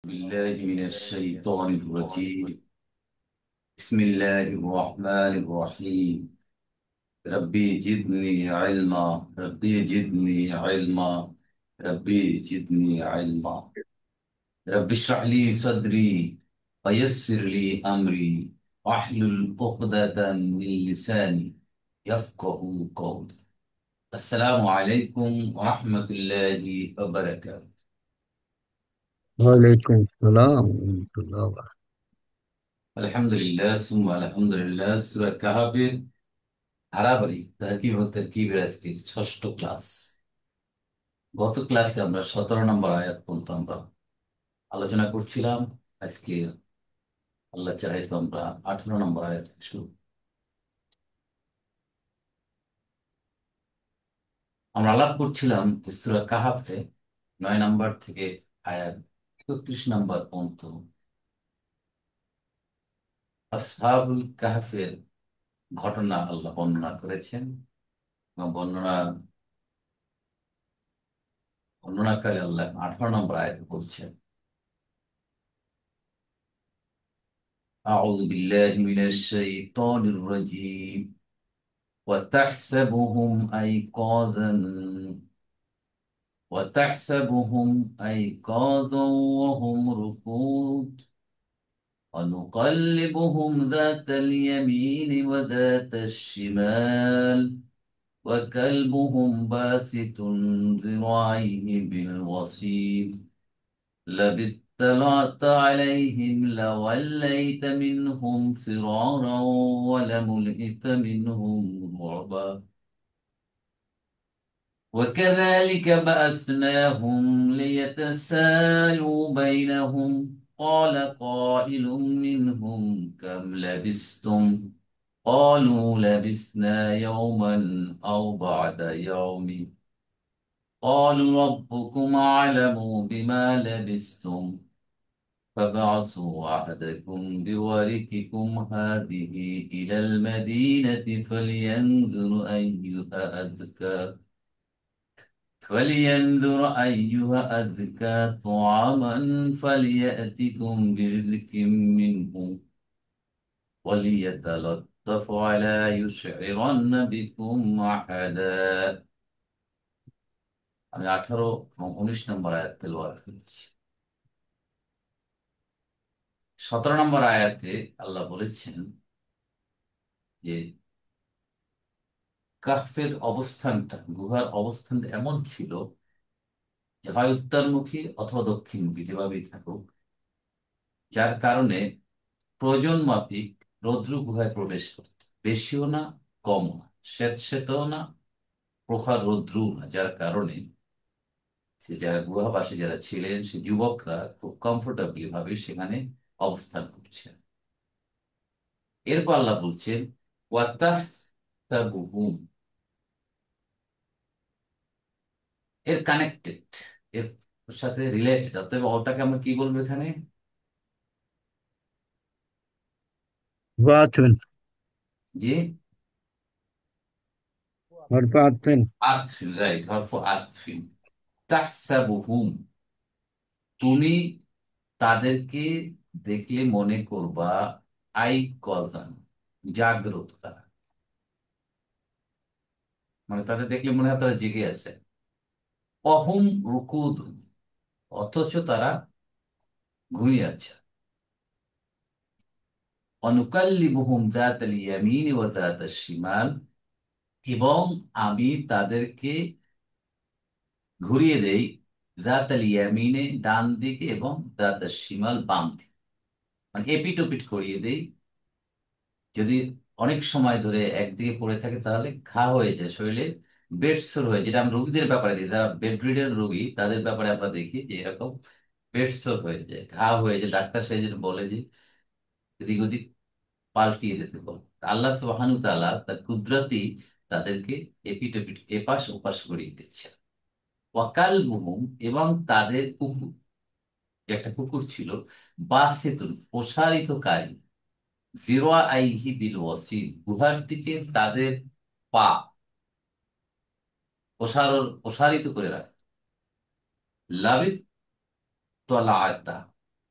بالله من الشيطان الرجيم. بسم الله الرحمن الرحيم. ربي زدني علما، ربي زدني علما، ربي زدني علما. رب اشرح لي صدري ويسر لي أمري واحلل عقدة من لساني يفقه قولي. السلام عليكم ورحمة الله وبركاته. وعليكم السلام ورحمة الله وبركاته. الحمد لله ثم الحمد لله سورة كهف ধারাবাহিক তারকিব ও তারকিবের আজকে ষষ্ঠ ক্লাস। গত ক্লাসে আমরা 17 নম্বর আয়াত পর্যন্ত আমরা আলোচনা করছিলাম। আজকে আল্লাহ চাহে তো আমরা 18 নম্বর আয়াত থেকে শুরু। আমরা আলাপ করছিলাম যে সূরা কাহাফে 9 নম্বর থেকে আয়াত 31 নম্বর পর্যন্ত আসহাবুল কাহাফের ঘটনা আল্লাহ বর্ণনা করেছেন এবং বর্ণনাকালে আল্লাহ 18 নম্বর আয়াত বলছেন, আউযু বিল্লাহি মিনাশ শাইতানির রাজীম। وتحسبهم أيقاظا وتحسبهم أيقاظا وهم رقود ونقلبهم ذات اليمين وذات الشمال وكلبهم باسط ذراعيه بالوصيد لو اطلعت عليهم لوليت منهم فرارا ولملئت منهم رعبا وكذلك بعثناهم ليتسالوا بينهم قال قائل منهم كم لبثتم قالوا لبثنا يوما أو بعد يوم قالوا ربكم أعلم بما لبثتم فبعثوا أحدكم بورقكم هذه إلى المدينة فلينظر أيها أزكى طعاما فليأتكم برزق منه وليتلطف ولا يشعرن بكم أحدا। আমি 18 এবং 19 নম্বর আয়াত তেলাওয়াত করেছি। 17 নম্বর আয়াতে আল্লাহ বলেছেন যে কাহফের অবস্থানটা, গুহার অবস্থানটা এমন ছিল যে হয় উত্তরমুখী অথবা দক্ষিণমুখী, যেভাবেই থাকুক, যার কারণে প্রয়োজন মাফিক রৌদ্র গুহায় প্রবেশ করত। বেশিও না, কমও না, স্যাঁতসেঁতেও না, প্রখর রৌদ্রও না, যার কারণে যারা গুহাবাসী যারা ছিলেন সে যুবকরা খুব কমফোর্টেবলি ভাবে সেখানে অবস্থান করছেন। এরপর আল্লাহ বলছেন ওয়াতাহসাবুহুম, এর কানেক্টেড, এর সাথে রিলেটেড, অতএব ওটাকে আমরা কি বলবো এখানে? باطن. যে والباطن. আতফিন, রাইট, হরফ আতফিন। তাহসাবুহুম, তুমি তাদেরকে দেখলে মনে করবা আই কজান, জাগ্রত তারা, মানে তাদের দেখলে মনে হয় তারা জেগে আছে। অহুম রুকুদ, অথচ তারা ঘুমিয়ে আছে। অনুকাল্লিবুহুম যাতাল ইয়ামিন ওয়া যাতাশ শিমাল, এবং আমি তাদেরকে ঘুরিয়ে দেই যাতাল ইয়ামিনে ডান দিকে এবং যাতাশ শিমাল বাম দিকে, মানে এপিট ওপিট করিয়ে দেই। যদি অনেক সময় ধরে একদিকে পড়ে থাকে তাহলে ঘা হয়ে যায় শরীরে, বেড সোর হয়ে, যেটা আমরা রোগীদের ব্যাপারে দিই, যারা বেডরিডেন রোগী তাদের ব্যাপারে আমরা দেখি যে এরকম বেড সোর হয়ে যায়, ঘা হয়ে যায়, ডাক্তার সাহেব যেটা বলে যে এদিক ওদিক পাল্টিয়ে দিতে বলে। আল্লাহ সুবহানাহু ওয়া তাআলা তার কুদরতি তাদেরকে এপিট ওপিট, এপাশ ওপাশ করিয়ে দিচ্ছে। ওয়াকাল বুহুম, এবং তাদের কুকুর, যে একটা কুকুর ছিল, বাসিতুন প্রসারিতকারী, জিরোয়া আইহি বিল ওয়াসিল, গুহার দিকে তাদের পা প্রসারিত করে রাখে। লাবিত তলাআতা,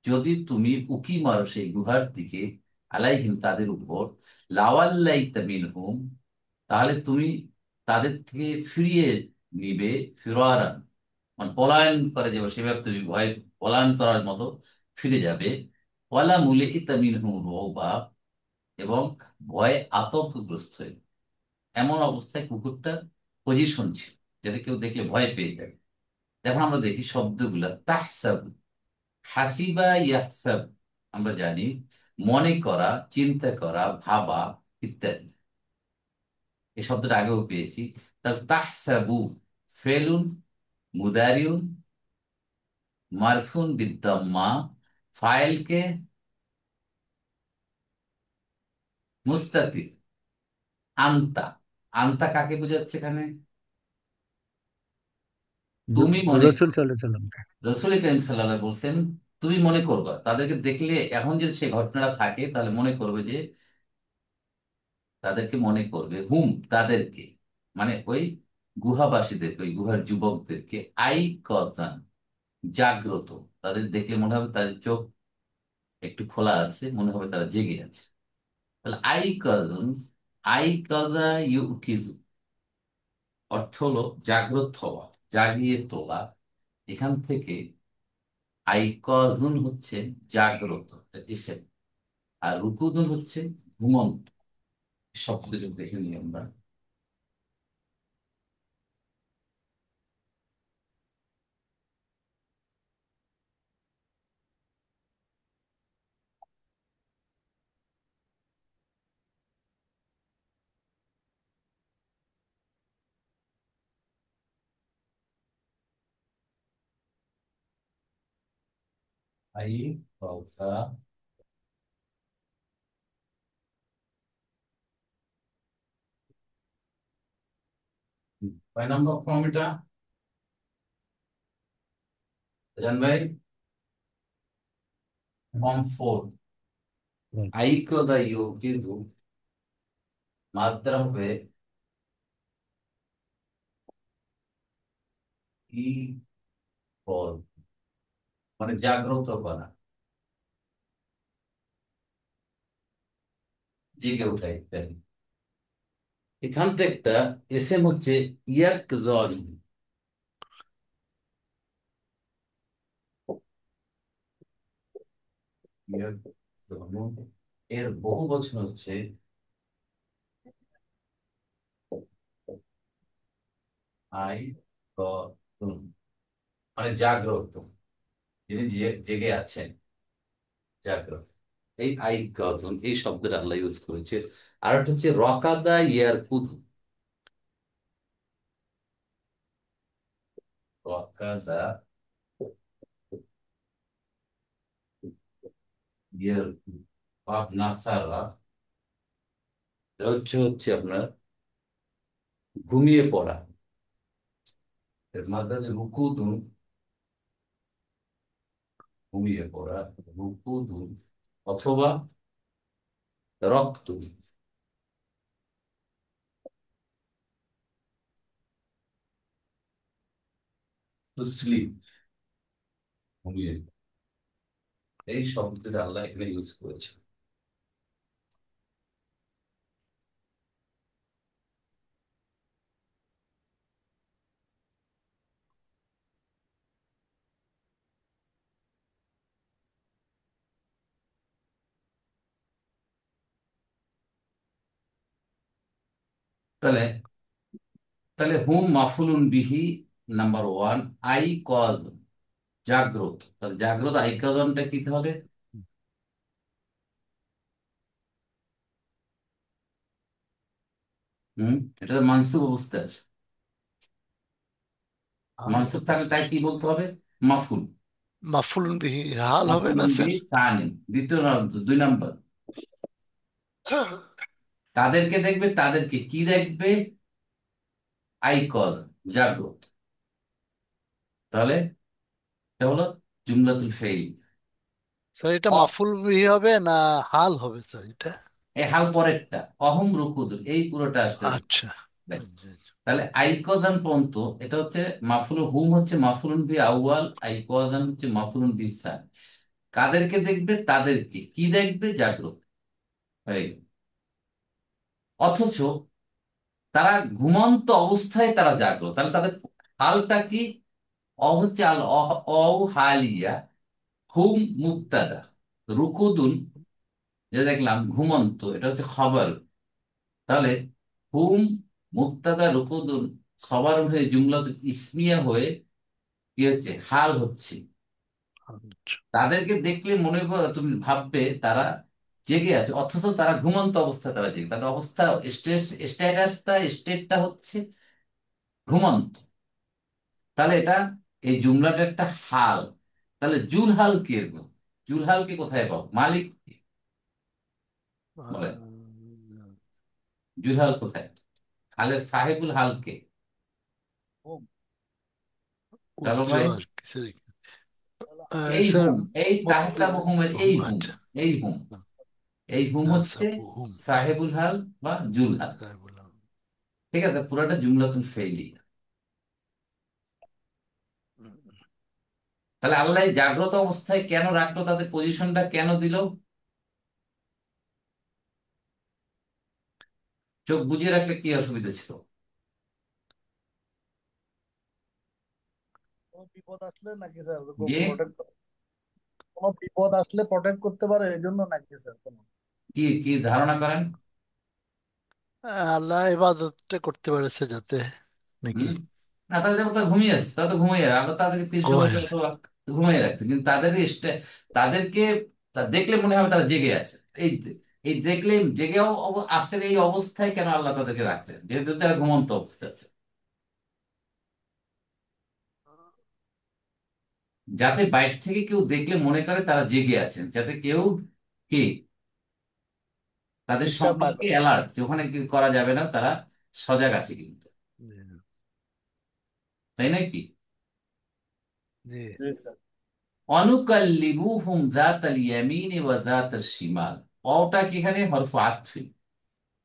যদি তুমি উকি মারো সেই গুহার দিকে, আলাইহিম তাদের উপর, লাওয়াল্লাইতা মিনহুম তাহলে তুমি তাদের থেকে ফিরিয়ে নিবে, ফিরারান মানে পলায়ন করে যাবে, সেভাবে তুমি ভয় পলায়ন করার মতো ফিরে যাবে। ওয়ালা মুলে ইতা মিনহুম রওবা এবং ভয়ে আতঙ্কগ্রস্ত হয়ে, এমন অবস্থায় কুকুরটার পজিশন ছিল যাতে কেউ দেখলে ভয় পেয়ে যাবে। যখন আমরা দেখি শব্দগুলা তাহসাব, হাসিবা, ইয়াহসাব, আমরা জানি মনে করা, চিন্তা করা, ভাবা ইত্যাদি। এই শব্দটা আগেও পেয়েছি। তাহলে তাহসাবু ফেলুন মুদারিউন মারফুন বিদ্দাম্মা, ফাইলকে মুস্তাতির, আন্তা, আন্তা কাকে বোঝাচ্ছে এখানে? তুমি মনে রসুল করো, চলেছিলাম। রসুল করিম সাল্লাল্লাহু বলছেন তুমি মনে করবা, তাদেরকে দেখলে এখন যদি সেই ঘটনাটা থাকে তাহলে মনে করবে যে, তাদেরকে মনে করবে হুম তাদেরকে, মানে ওই গুহাবাসীদেরকে, ওই গুহার যুবকদেরকে, আই কজান জাগ্রত, তাদের দেখলে মনে হবে তাদের চোখ একটু খোলা আছে, মনে হবে তারা জেগে আছে। তাহলে আই কজন, আই কজা ইউকিজু অর্থ হলো জাগ্রত হওয়া, জাগিয়ে তোলা। এখান থেকে আইকজন হচ্ছে জাগ্রত, ইসেম, আর রুকুদুন হচ্ছে ঘুমন্ত। শব্দ যদি দেখে নিই আমরা, আই কজা, 6 নম্বর ফর্ম এটা, জান ভাই, ফর্ম 4। আচ্ছা। আইকদা ইউকিদু মাত্রা হবে ই পদ, মানে জাগ্রত করা, জেগে ওঠা ইত্যাদি। এখান থেকে একটা এসএম হচ্ছে ইয়াকজন, ইয়াকজন, এর বহু বচন হচ্ছে আই কজুন, মানে জাগ্রত, যিনি জেগে আছেন, জাগ্রত। এই আই কজন এই শব্দটা আল্লাহ ইউজ করেছে। আর একটা হচ্ছে রকাদা ইয়ার কুদু, রকাদা ইয়ার কুদু, নাসারা, এটা হচ্ছে হচ্ছে আপনার ঘুমিয়ে পড়া। এর মাধ্যমে রুকুদুন, ঘুমিয়ে পড়া, রুকুদুন, অথবা রক্ত, টু স্লিপ, ঘুমিয়ে, এই শব্দটা আল্লাহ এখানে ইউজ করেছে। তাহলে তাহলে হুম মাফুলুন বিহি নাম্বার 1, আই কজ জাগ্রত, তাহলে জাগ্রত আই কজনটা কি তাহলে? হুম, এটা তো মানসুব অবস্থা আছে, মানসুব থাকলে তাই কি বলতে হবে? মাফুল, মাফুলুন বিহি হাল হবে না মাফুলুন স্যার? বিহি তানি, দ্বিতীয় 2 নম্বর, কাদেরকে দেখবে, তাদেরকে কি দেখবে? আই কজ জাগ্রত। তাহলে এটা হলো জুমলাতুল ফেইল। স্যার এটা মাফুল বিহি হবে না হাল হবে স্যার এটা? এই হাল পরেরটা, অহম রুকুদ, এই পুরোটা আসতে হবে। আচ্ছা। তাহলে আইকোজান পর্যন্ত এটা হচ্ছে মাফুল, হুম হচ্ছে মাফুলুন বি আউয়াল, আইকোজান হচ্ছে মাফুলুন বি সানি। কাদেরকে দেখবে? তাদেরকে। কি দেখবে? জাগ্রত। এই, অথচ তারা ঘুমন্ত অবস্থায় তারা জাগ্রত, তাহলে তাদের হালটা কি? অ হচ্ছে আল হালিয়া। হুম মুক্তাদা, রুকুদুন, যে দেখলাম ঘুমন্ত, এটা হচ্ছে খবর। তাহলে হুম মুক্তাদা রুকুদুন খবর হয়ে জুমলাতুল ইসমিয়া হয়ে কি হচ্ছে? হাল হচ্ছে। আচ্ছা। তাদেরকে দেখলে মনে তুমি ভাববে তারা জেগে আছে, অথচ তারা ঘুমন্ত অবস্থায় তারা জেগে, তাদের অবস্থা, স্টেটটা হচ্ছে ঘুমন্ত। তাহলে এটা, এই জুমলাটা একটা হাল। তাহলে জুলহাল কে এরকম? জুলহালকে কোথায় পাবো? মালিক কে? বলেন, জুলহাল কোথায়? হালের সাহেবুল হালকে? চলো উচ্চ ভাই, আর কি স্যার। এই স্যার হুম, এই তাহসাবু হুমের এই হুম, আচ্ছা। এই হুম, এই হুম হচ্ছে হুম। সাহেবুল হাল বা জুলহাল। স্যার বললাম। ঠিক আছে, পুরোটা জুমলাতুল ফেইলি। তাহলে আল্লাহ এই জাগ্রত অবস্থায় কেন রাখলো? তাদের পজিশনটা কেন দিল? চোখ বুজিয়ে রাখলে কি অসুবিধা ছিল? কোনো বিপদ আসলে নাকি স্যার যে প্রোটেক্ট, কোনো বিপদ আসলে প্রোটেক্ট করতে পারে এই জন্য নাকি স্যার কোনো? কি কি ধারণা করেন? আল্লাহ ইবাদতটা করতে পারেছে যাতে, নাকি? হুম, না তাহলে দেখো, তারা ঘুমিয়ে আসছে, তারা তো ঘুমিয়ে রাখে, আল্লাহ তাদেরকে 300 বছর ঘুমায়। অথবা ঘুমিয়ে রাখছে, কিন্তু তাদেরকে দেখলে মনে হবে তারা জেগে আছে। এই এই দেখলে জেগেও আসলে এই অবস্থায় কেন আল্লাহ তাদেরকে রাখছেন? যেহেতু তারা ঘুমন্ত অবস্থায় আছে, যাতে বাইরে থেকে কেউ দেখলে মনে করে তারা জেগে আছেন, যাতে কেউ কি তাদের ডিস্টার্ব না সম্পর্কে করে। অ্যালার্ট, যে ওখানে কি করা যাবে না, তারা সজাগ আছে কিন্তু। জি। তাই নাকি? জি। জি স্যার। অনুকাল্লিবুহুম যাতাল ইয়ামিনি ওয়া যাতাশ শিমাল। অটা কি এখানে হরফ আতফ।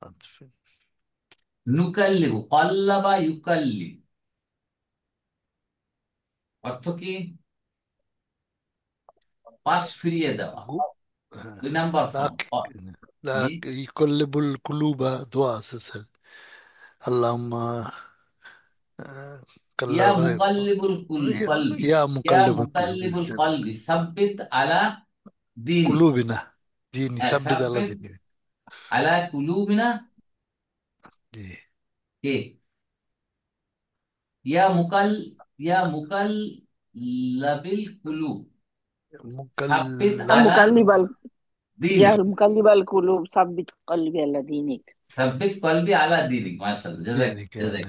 আচ্ছা। নুকাল্লিবু, কল্লাবা ইউকাল্লিব, অর্থ কি? পাশ ফিরিয়ে দেওয়া। গু- হ্যাঁ। 2 নাম্বার ফর্ম। লাক লাক জি। ইকল্লিবুল কুলুবা দোয়া আছে স্যার। আল্লাহুম্মা ইয়া কাল্লাবা মুকাল্লিবুল কলবি, ইয়া ইয়া মুকাল্লিবাল কুলুব মুকাল্লিবুল কলবি সাব্বিত আলা দিনিক। কুলুবিনা দিন সাব্বিত আল্লাহ সাব্বিত দিন। আলা কুলুবিনা। জি। কে? ইয়া মুকাল ইয়া মুকাল্লাবিল কুলুব মুকাল সাব্বিত আলা مقلب يا দিনিক। مقلب القلوب ثبت قلبي على دينك. সাব্বিত কলবি আলা দিনিক, মাশাআল্লাহ, দিনিক। জাযাক।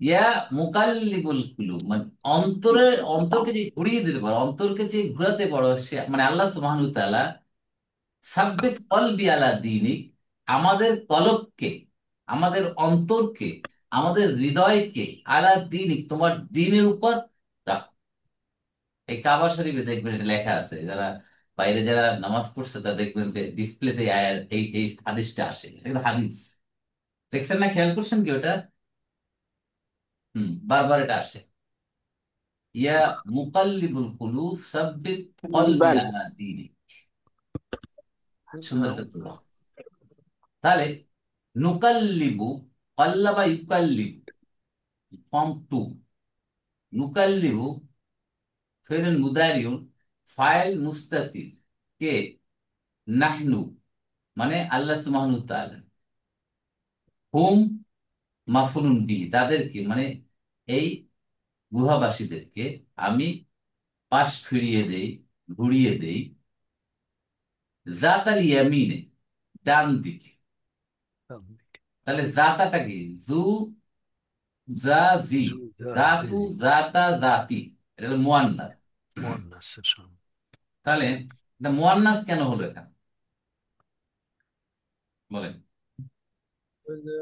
ইয়া মুকাল্লিবুল কুলুব, মানে অন্তরের, অন্তরকে যে ঘুরিয়ে দিতে পারো, অন্তরকে যে ঘুরাতে পারো, সে মানে আল্লাহ সুবহানাহু ওয়া তাআলা। সাব্বিত কলবি আলা দীনিক, আমাদের কলবকে, আমাদের অন্তরকে, আমাদের হৃদয়কে আলা দীনিক, তোমার দ্বীনের উপর রাখো। এই কাবা শরীফে দেখবেন এটা লেখা আছে, যারা বাইরে যারা নামাজ পড়ছে তা দেখবেন ডিসপ্লেতে এই এই হাদিসটা আসে, এটা কিন্তু হাদিস। দেখছেন না? খেয়াল করছেন কি ওটা? বারবার এটা আসে। ইয়া মুকাল্লিবুল কুলুব সাব্বিত কলবি الجبال আলা দীনিক। সুন্দর একটা দোয়া। তাহলে নুকাল্লিবু, কাল্লাবা ইউকাল্লিবু, ফর্ম 2। নুকাল্লিবু ফের মুদারিউন, ফাইল মুস্তাতির, কে? নাহনু, মানে আল্লাহ সুবহানাহু ওয়া তাআলা। হুম মাফুলুন বিহি, তাদেরকে মানে এই গুহাবাসীদেরকে আমি পাশ ফিরিয়ে দেই, ঘুরিয়ে দেই, জাতাল ইয়ামিনে, ডান দিকে। তাহলে জাতাটা কি? জু, জা, জি, জাতু, জাতা, জাতি, এটা হলো মুয়ান্নাস। মুয়ান্নাস। তাহলে এটা মুয়ান্নাস কেন হলো এখানে? বলেন। ওই যে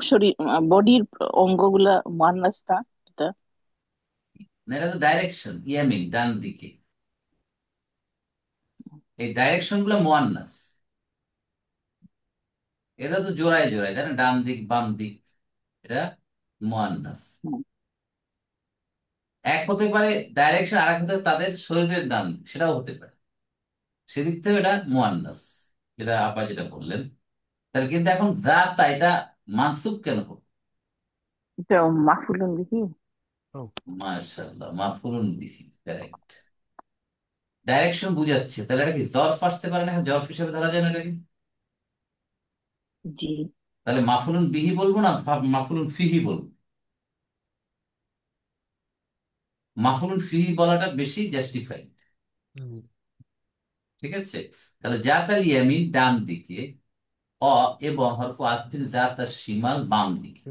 শরীর বডির অঙ্গগুলা মুয়ান্নাসটা এটা না, এটা তো ডাইরেকশন, ইয়ামিন ডান দিকে, এই ডাইরেকশন গুলো মুয়ান্নাস। এটা তো জোড়ায় জোড়ায়, তাই না? ডান দিক বাম দিক, এটা মুয়ান্নাস। হুম, এক হতে পারে ডাইরেকশন, আর এক হতে পারে তাদের শরীরের ডান দিক, সেটাও হতে পারে। সেদিক থেকে এটা মুয়ান্নাস, যেটা আপা যেটা বললেন। তাহলে কিন্তু এখন জাতা এটা মানসুব কেন হলো? এটা মাফুলুন বিহি। ও, মাশাআল্লাহ, মাফউলুন বিহি, কারেক্ট। ডাইরেকশন বুঝাচ্ছে, তাহলে এটা কি জরফ আসতে পারে না? জরফ হিসেবে ধরা যায় না এটা কি? জি। তাহলে মাফউলুন বিহি বলবো না মাফউলুন ফিহি বলবো? মাফউলুন ফিহি বলাটা বেশি জাস্টিফাইড। হুম, ঠিক আছে। তাহলে জাতাল ইয়ামিন ডান দিকে, অ এবং হরফ আতফিন জাতা শিমাল বাম দিকে,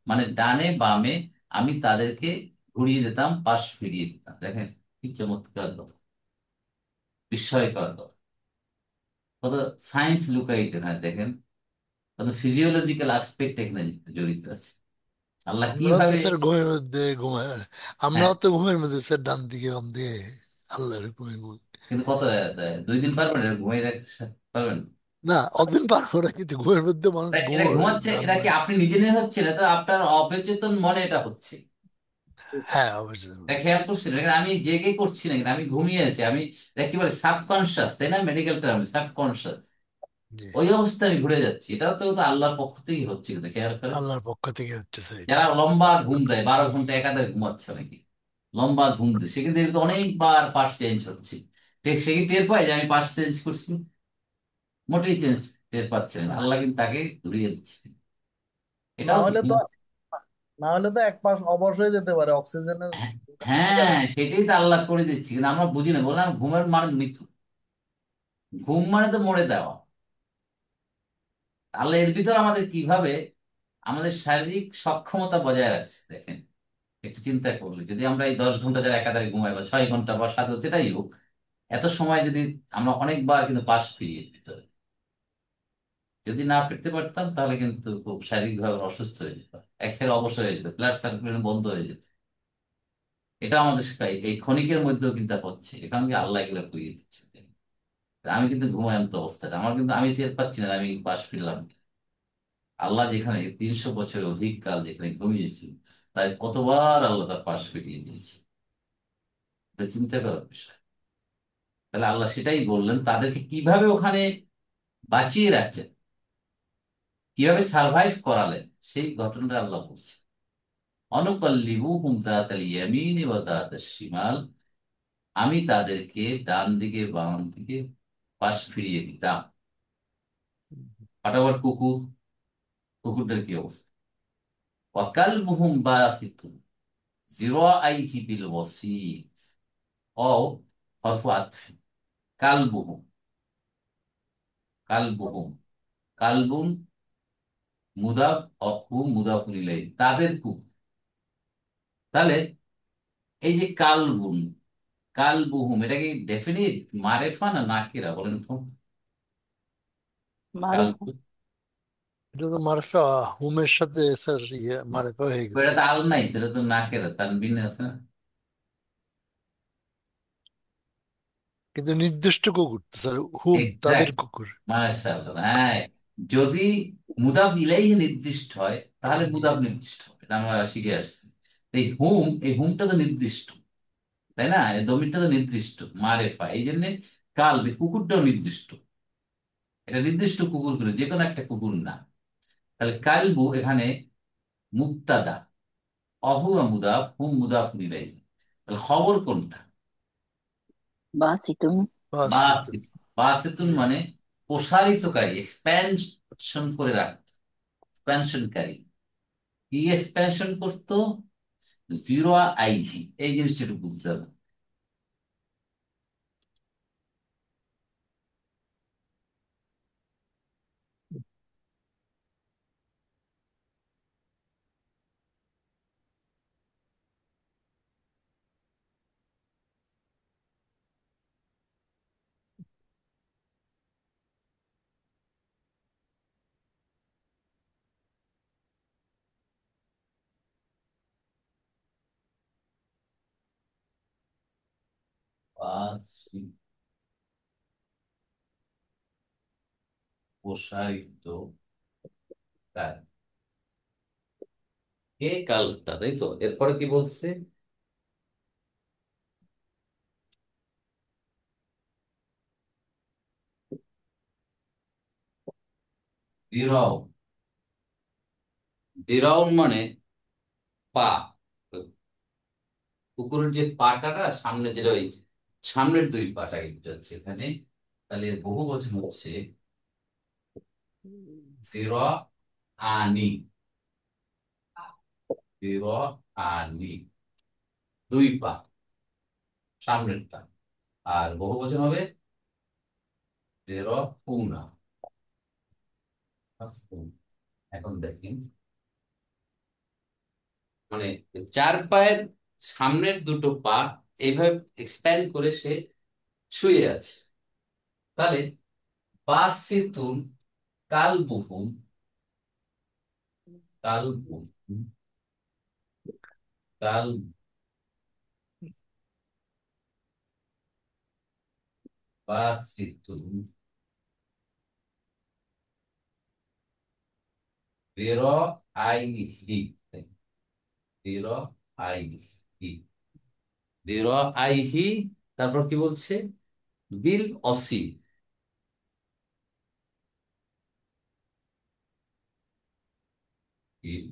মানে ডানে বামে আমি তাদেরকে ঘুরিয়ে দিতাম, পাশ ফিরিয়ে দিতাম। দেখেন কি চমৎকার কথা, বিস্ময়কর কথা, কত সায়েন্স লুকায়িত এখানে দেখেন, কত ফিজিওলজিক্যাল আসপেক্ট এখানে জড়িত আছে। আল্লাহ আমরাও তো কিভাবে। স্যার ঘুমের মধ্যে ঘুমাই, হ্যাঁ, আমরাও তো ঘুমের মধ্যে স্যার ডান দিকে বাম দিকে আল্লাহর ঘুমে ঘুমাই। কিন্তু কত 2 দিন পারবেন এটা ঘুমিয়ে রাখতে পারবেন? না, অদিন পারবো না, কিন্তু ঘুমের মধ্যে মানুষ এটা ঘুমোয় ঘুমাচ্ছে, ডান এটা কি বাম। আপনি নিজে নিজে হচ্ছে না, তো আপনার অবচেতন মনে এটা হচ্ছে। হ্যাঁ, অবশ্যই। এটা খেয়াল করছি না, আমি জেগে করছি না, কিন্তু আমি ঘুমিয়ে আছি, আমি এটা কি বলে সাবকনশিয়াস, তাই না? Medical term subconscious. জি, ওই অবস্থায় আমি ঘুরে যাচ্ছি, এটাও তো আল্লাহর পক্ষ থেকেই হচ্ছে, কিন্তু খেয়াল করেন। আল্লাহর পক্ষ থেকে হচ্ছে স্যার এটা। যারা লম্বা ঘুম দেয়, 12 ঘন্টা একাধারে ঘুমাচ্ছে অনেকে, লম্বা ঘুম দেয়, সে কিন্তু এর তো অনেকবার পার্স চেঞ্জ হচ্ছে। ঠিক সে কি টের পায় যে আমি পার্স চেঞ্জ করছি? মোটেই চেঞ্জ টের পাচ্ছে না, না, আল্লাহ কিন্তু তাকে ঘুরিয়ে দিচ্ছে। না এটাও তো হলে তো ঘুম। না হলে তো এক পাশ অবশ হয়ে যেতে পারে অক্সিজেনের। হ্যাঁ, হ্যাঁ, সেটাই তো আল্লাহ করে দিচ্ছি, কিন্তু আমরা বুঝি না, বললাম ঘুমের মানে মৃত্যু। ঘুম মানে তো মরে দেওয়া। তাহলে এর ভিতর আমাদের কিভাবে আমাদের শারীরিক সক্ষমতা বজায় রাখছে দেখেন। একটু চিন্তা করলে, যদি আমরা এই 10 ঘন্টা যারা একাধারে ঘুমাই, বা 6 ঘন্টা বা 7, যেটাই হোক, এত সময় যদি আমরা অনেকবার কিন্তু পাশ ফিরিয়ে ভিতরে, যদি না ফিরতে পারতাম তাহলে কিন্তু খুব শারীরিকভাবে অসুস্থ হয়ে যেত, একেবারে অবশ হয়ে যেত, ব্লাড সার্কুলেশন বন্ধ হয়ে যেত। এটা আমাদের শেখায়, এই ক্ষণিকের মধ্যেও কিন্তু হচ্ছে, এখান থেকে আল্লাহ এগুলো করিয়ে দিচ্ছে। আমি কিন্তু ঘুমায়ন্ত অবস্থায়, আমার কিন্তু আমি টের পাচ্ছি না আমি পাশ ফিরলাম। আল্লাহ যেখানে 300 বছরের অধিক কাল যেখানে ঘুমিয়েছি, তাই কতবার আল্লাহ তার পাশ ফিরিয়ে দিয়েছে। এটা চিন্তা করার বিষয়। তাহলে আল্লাহ সেটাই বললেন, তাদেরকে কিভাবে ওখানে বাঁচিয়ে রাখলেন, কিভাবে সার্ভাইভ করালেন, সেই ঘটনাটা আল্লাহ বলছে। অনুকাল্লিবুহুম যাতাল ইয়ামিন ওয়া যাতাশ শিমাল, আমি তাদেরকে ডান দিকে বাম দিকে পাশ ফিরিয়ে দিতাম। পাঠাবার কুকুর, কুকুরটার কি অবস্থা? ওয়া কালবুহুম বাসিতুন যিরাআইহি বিল ওয়াসিদ, ও হরফু আতফ, কালবুহুম, কালবুহুম, কালবুন মুদাফ, হুম মুদাফুন ইলাইহি, তাদের কুকুর। তাহলে এই যে কালবুন, কালবুহুম, এটা কি ডেফিনিট মারেফা না নাকিরা বলেন তো? মারেফা। কালবু, এটা তো মারফা, হুমের সাথে স্যার মারফা হয়ে গেছে। এটা তো আল নাই তো, এটা তো নাকেরা তানবিনে আছে না? কিন্তু নির্দিষ্ট কুকুর তো স্যার, হুম তাদের এক্সাক্ট, কুকুর। মাশাআল্লাহ, হ্যাঁ। যদি মুদাফ ইলাইহি নির্দিষ্ট হয় তাহলে জি, মুদাফ নির্দিষ্ট হবে, এটা আমরা শিখে আসছি। এই হুম, এই হুমটা তো নির্দিষ্ট, তাই না? এই দমিরটা তো নির্দিষ্ট মারেফা, এই জন্য কাল কুকুরটাও নির্দিষ্ট। এটা নির্দিষ্ট কুকুর করে, যে কোনো একটা কুকুর না। তাহলে কালবু এখানে মুক্তাদা, অহুয়া মুদাফ, হুম মুদাফ ইলাইহি। তাহলে খবর কোনটা? বাসিতুন। বাস এই তো। বাসিত, বাসিতুন মানে প্রসারিতকারী, এক্সপ্যানশন করে রাখত, এক্সপ্যানশনকারী। কি এক্সপ্যানশন করতো? জিরো আইজি, এই জিনিসটা একটু বুঝতে হবে। বাসিত, প্রসারিত কারী, কে কালটা, তাই তো? এরপরে কি বলছে? দিরাউন। দিরাউন মানে পা। কুকুরের যে পাটা না সামনে, যেটা ওই সামনের দুই পাটাকে বোঝাচ্ছে এখানে। তাহলে এর বহু বচন হচ্ছে জিরা আনি। জিরা আনি, দুই পা, সামনেরটা। আর বহু বচন হবে জিরা উনা। এখন দেখেন, মানে চার পায়ের সামনের দুটো পা এইভাবে এক্সপ্যান্ড করে সে শুয়ে আছে। তাহলে বাসিতুন কালবুহুম। কালবুহুম, কাল বাসিতুন বের আইহি। বের আইহি, বের আইহি। তারপর কি বলছে? বিল অসি। বিল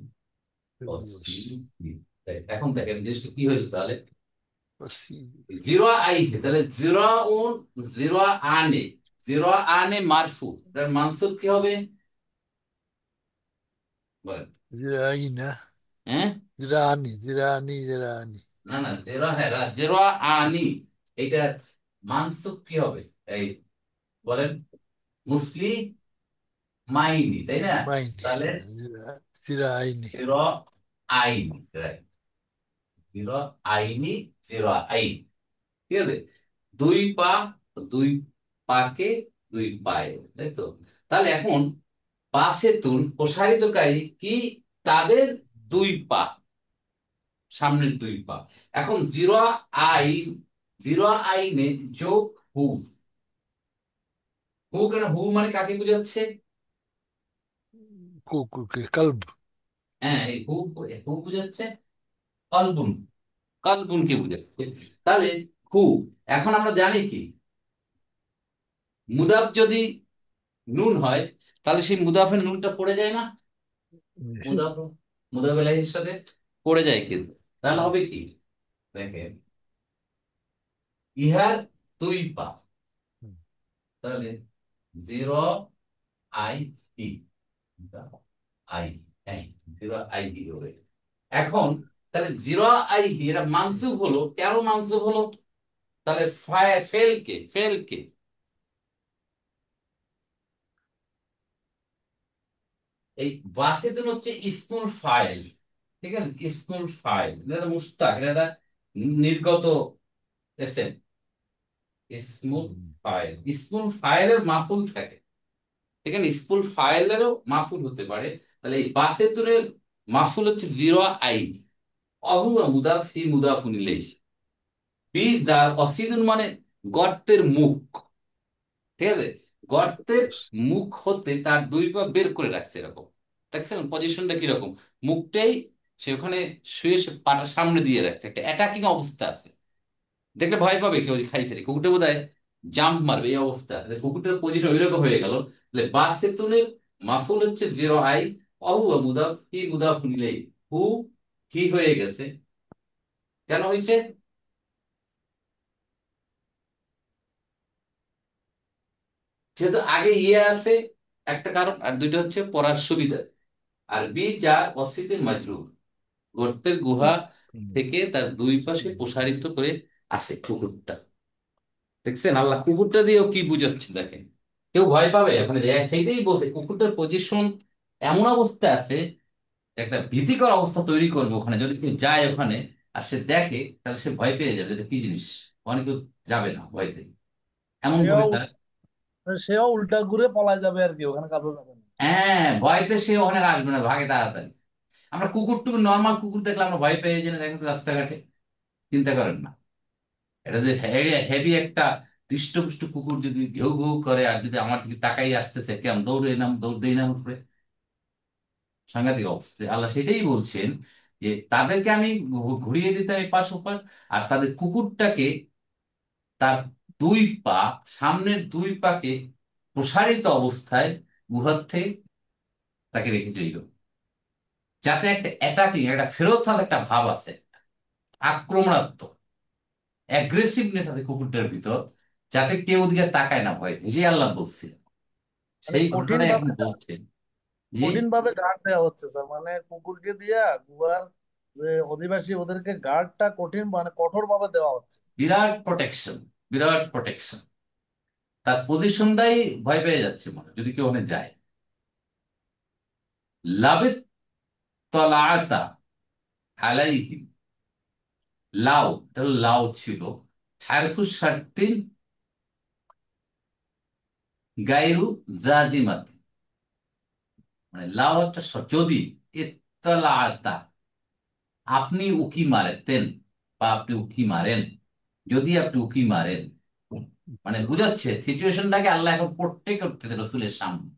অসি। এখন দেখেন জিনিসটা কি হয়েছে তাহলে। জিরো আইহি, তাহলে জিরো উন, জিরো আনে। জিরো আনে মারফু, এটার মানসুব কি হবে বলেন? জিরাইনা, হ্যাঁ, জিরানি, জিরানি, জিরানি। না না, জিরো, হ্যাঁ জিরো আনি, এটা মানসুব কি হবে? এই বলেন, মুসলি মাইনি, তাই না? মাইনি, তাহলে জিরাইনি। জিরো আইনি, রাইট। জিরো আইনি, জিরো আইন, ঠিক আছে। দুই পা, দুই পাকে, দুই পায়ে, তাই তো। তাহলে এখন বাসেতুন প্রসারিতকারী কি? তাদের দুই পা, সামনের দুই পা। এখন জিরো আইন, জিরো আইনে যোগ হু। হু কেন? হু মানে কাকে বোঝাচ্ছে? কুকুরকে কলব। হ্যাঁ, এই হু, হু বোঝাচ্ছে কলবুন। কলবুনকে বোঝাচ্ছে। তাহলে হু। এখন আমরা জানি কি, মুদাফ যদি নুন হয়, তাহলে সেই মুদাফের নুনটা পড়ে যায় না? মুদাফ, মুদাফ এলাহির সাথে পড়ে যায় কিন্তু। তাহলে হবে কি, দেখেন, ইহার দুই পা। তাহলে জিরো আই ই, আই, এই জিরো আই ই হবে। এখন তাহলে জিরো আই হি, এটা মানসুব হলো, কেন মানসুব হলো? তাহলে ফেলকে, ফেলকে, এই বাসেতুন হচ্ছে ইসমুল ফাইল, ঠিক আছে। ইসমুল ফাইল, এটা মুশতাক, এটা নির্গত এসেন। ইসমুল ফাইল, ইসমুল ফাইলের মাফুল থাকে, ঠিক আছে। ইসমুল ফাইলেরও মাফুল হতে পারে। তাহলে এই বাসেতুনের মাফুল হচ্ছে জিরো আই, অহুয়া মুদাফ হি মুদাফুন ইলাইহি। বিজার অসিদুন মানে গর্তের মুখ, ঠিক আছে। গর্তের মুখ হতে তার দুই পা বের করে রাখছে এরকম। দেখছেন পজিশনটা কিরকম? মুখটাই সে ওখানে শুয়ে, সে পাটা সামনে দিয়ে রাখছে, একটা অ্যাটাকিং অবস্থা আছে। দেখলে ভয় পাবে কেউ যে খাই ফেলে, কুকুরটা বোধ হয় জাম্প মারবে এই অবস্থা। কুকুরটার পজিশন ওইরকম হয়ে গেল। তাহলে বা সেতুনের মাফুল হচ্ছে জিরো আই, অহু মুদাফ হি মুদাফ নিলেই, হু কি হয়ে গেছে। কেন হয়েছে? যেহেতু আগে ইয়ে আছে, একটা কারণ, আর দুইটা হচ্ছে পড়ার সুবিধা। আর বি যা অস্তিত্বের মাজরুর, গর্তের গুহা থেকে তার দুই পাশে প্রসারিত করে আছে কুকুরটা। দেখছেন আল্লাহ কুকুরটা দিয়েও কি বুঝাচ্ছে দেখেন। কেউ ভয় পাবে ওখানে সেইটাই বলছে, কুকুরটার পজিশন এমন অবস্থা আছে, একটা ভীতিকর অবস্থা তৈরি করবে ওখানে। যদি কেউ যায় ওখানে আর সে দেখে, তাহলে সে ভয় পেয়ে যাবে, এটা কি জিনিস। ওখানে কেউ যাবে না ভয়তে, এমন সেও ভাবে তার। সেও উল্টা ঘুরে পলায় যাবে আর কি, ওখানে কাছে যাবে না। হ্যাঁ, ভয়তে সে ওখানে আর আসবে না, ভাগে তাড়াতাড়ি। আমরা কুকুর টুকুর নর্মাল কুকুর দেখলে আমরা ভয় পেয়ে যাই না, দেখেন তো রাস্তাঘাটে। চিন্তা করেন না, এটা যে হেভি একটা হৃষ্টপুষ্ট কুকুর যদি ঘেউ ঘেউ করে আর যদি আমার দিকে তাকাই আসতেছে, কেমন দৌড়ে নাম, দৌড় দেই না উপরে। সাংঘাতিক অবস্থা। আল্লাহ সেটাই বলছেন যে তাদেরকে আমি ঘুরিয়ে দিতাম এপাশ ওপাশ, আর তাদের কুকুরটাকে তার দুই পা, সামনের দুই পাকে প্রসারিত অবস্থায় গুহার থেকে তাকে রেখেছে ওইরকম, যাতে একটা অ্যাটাকিং, একটা ফেরোসাদ একটা ভাব আছে, আক্রমণাত্মক অ্যাগ্রেসিভনেস আছে কুকুরটার ভিতর, যাতে কেউ ওদিকে তাকায় না, ভয় যে আল্লাহ বলছিল মানে সেই কঠিন ঘটনাটাই এখন ভাবে বলছেন। জি, কঠিন ভাবে গার্ড দেওয়া হচ্ছে স্যার, মানে কুকুরকে দিয়া গুহার যে অধিবাসী ওদেরকে গার্ডটা কঠিন মানে কঠোর ভাবে দেওয়া হচ্ছে। বিরাট প্রোটেকশন, বিরাট প্রোটেকশন। তার পজিশনটাই ভয় পেয়ে যাচ্ছে মনে হয়, যদি কেউ ওখানে যায়। লাবিত তলাআতা আলাইহিম, লাউ, এটা হলো লাউ ছিল, হারফু শার্তিন গায়রু জাজিমাত, মানে লাউ একটা শর্ত, যদি ইত্তলাআতা, আপনি উকি মারতেন বা আপনি উকি মারেন, যদি আপনি উকি মারেন, মানে বুঝাচ্ছে সিচুয়েশনটাকে আল্লাহ এখন পোট্রে করতেছে রসুলের সামনে,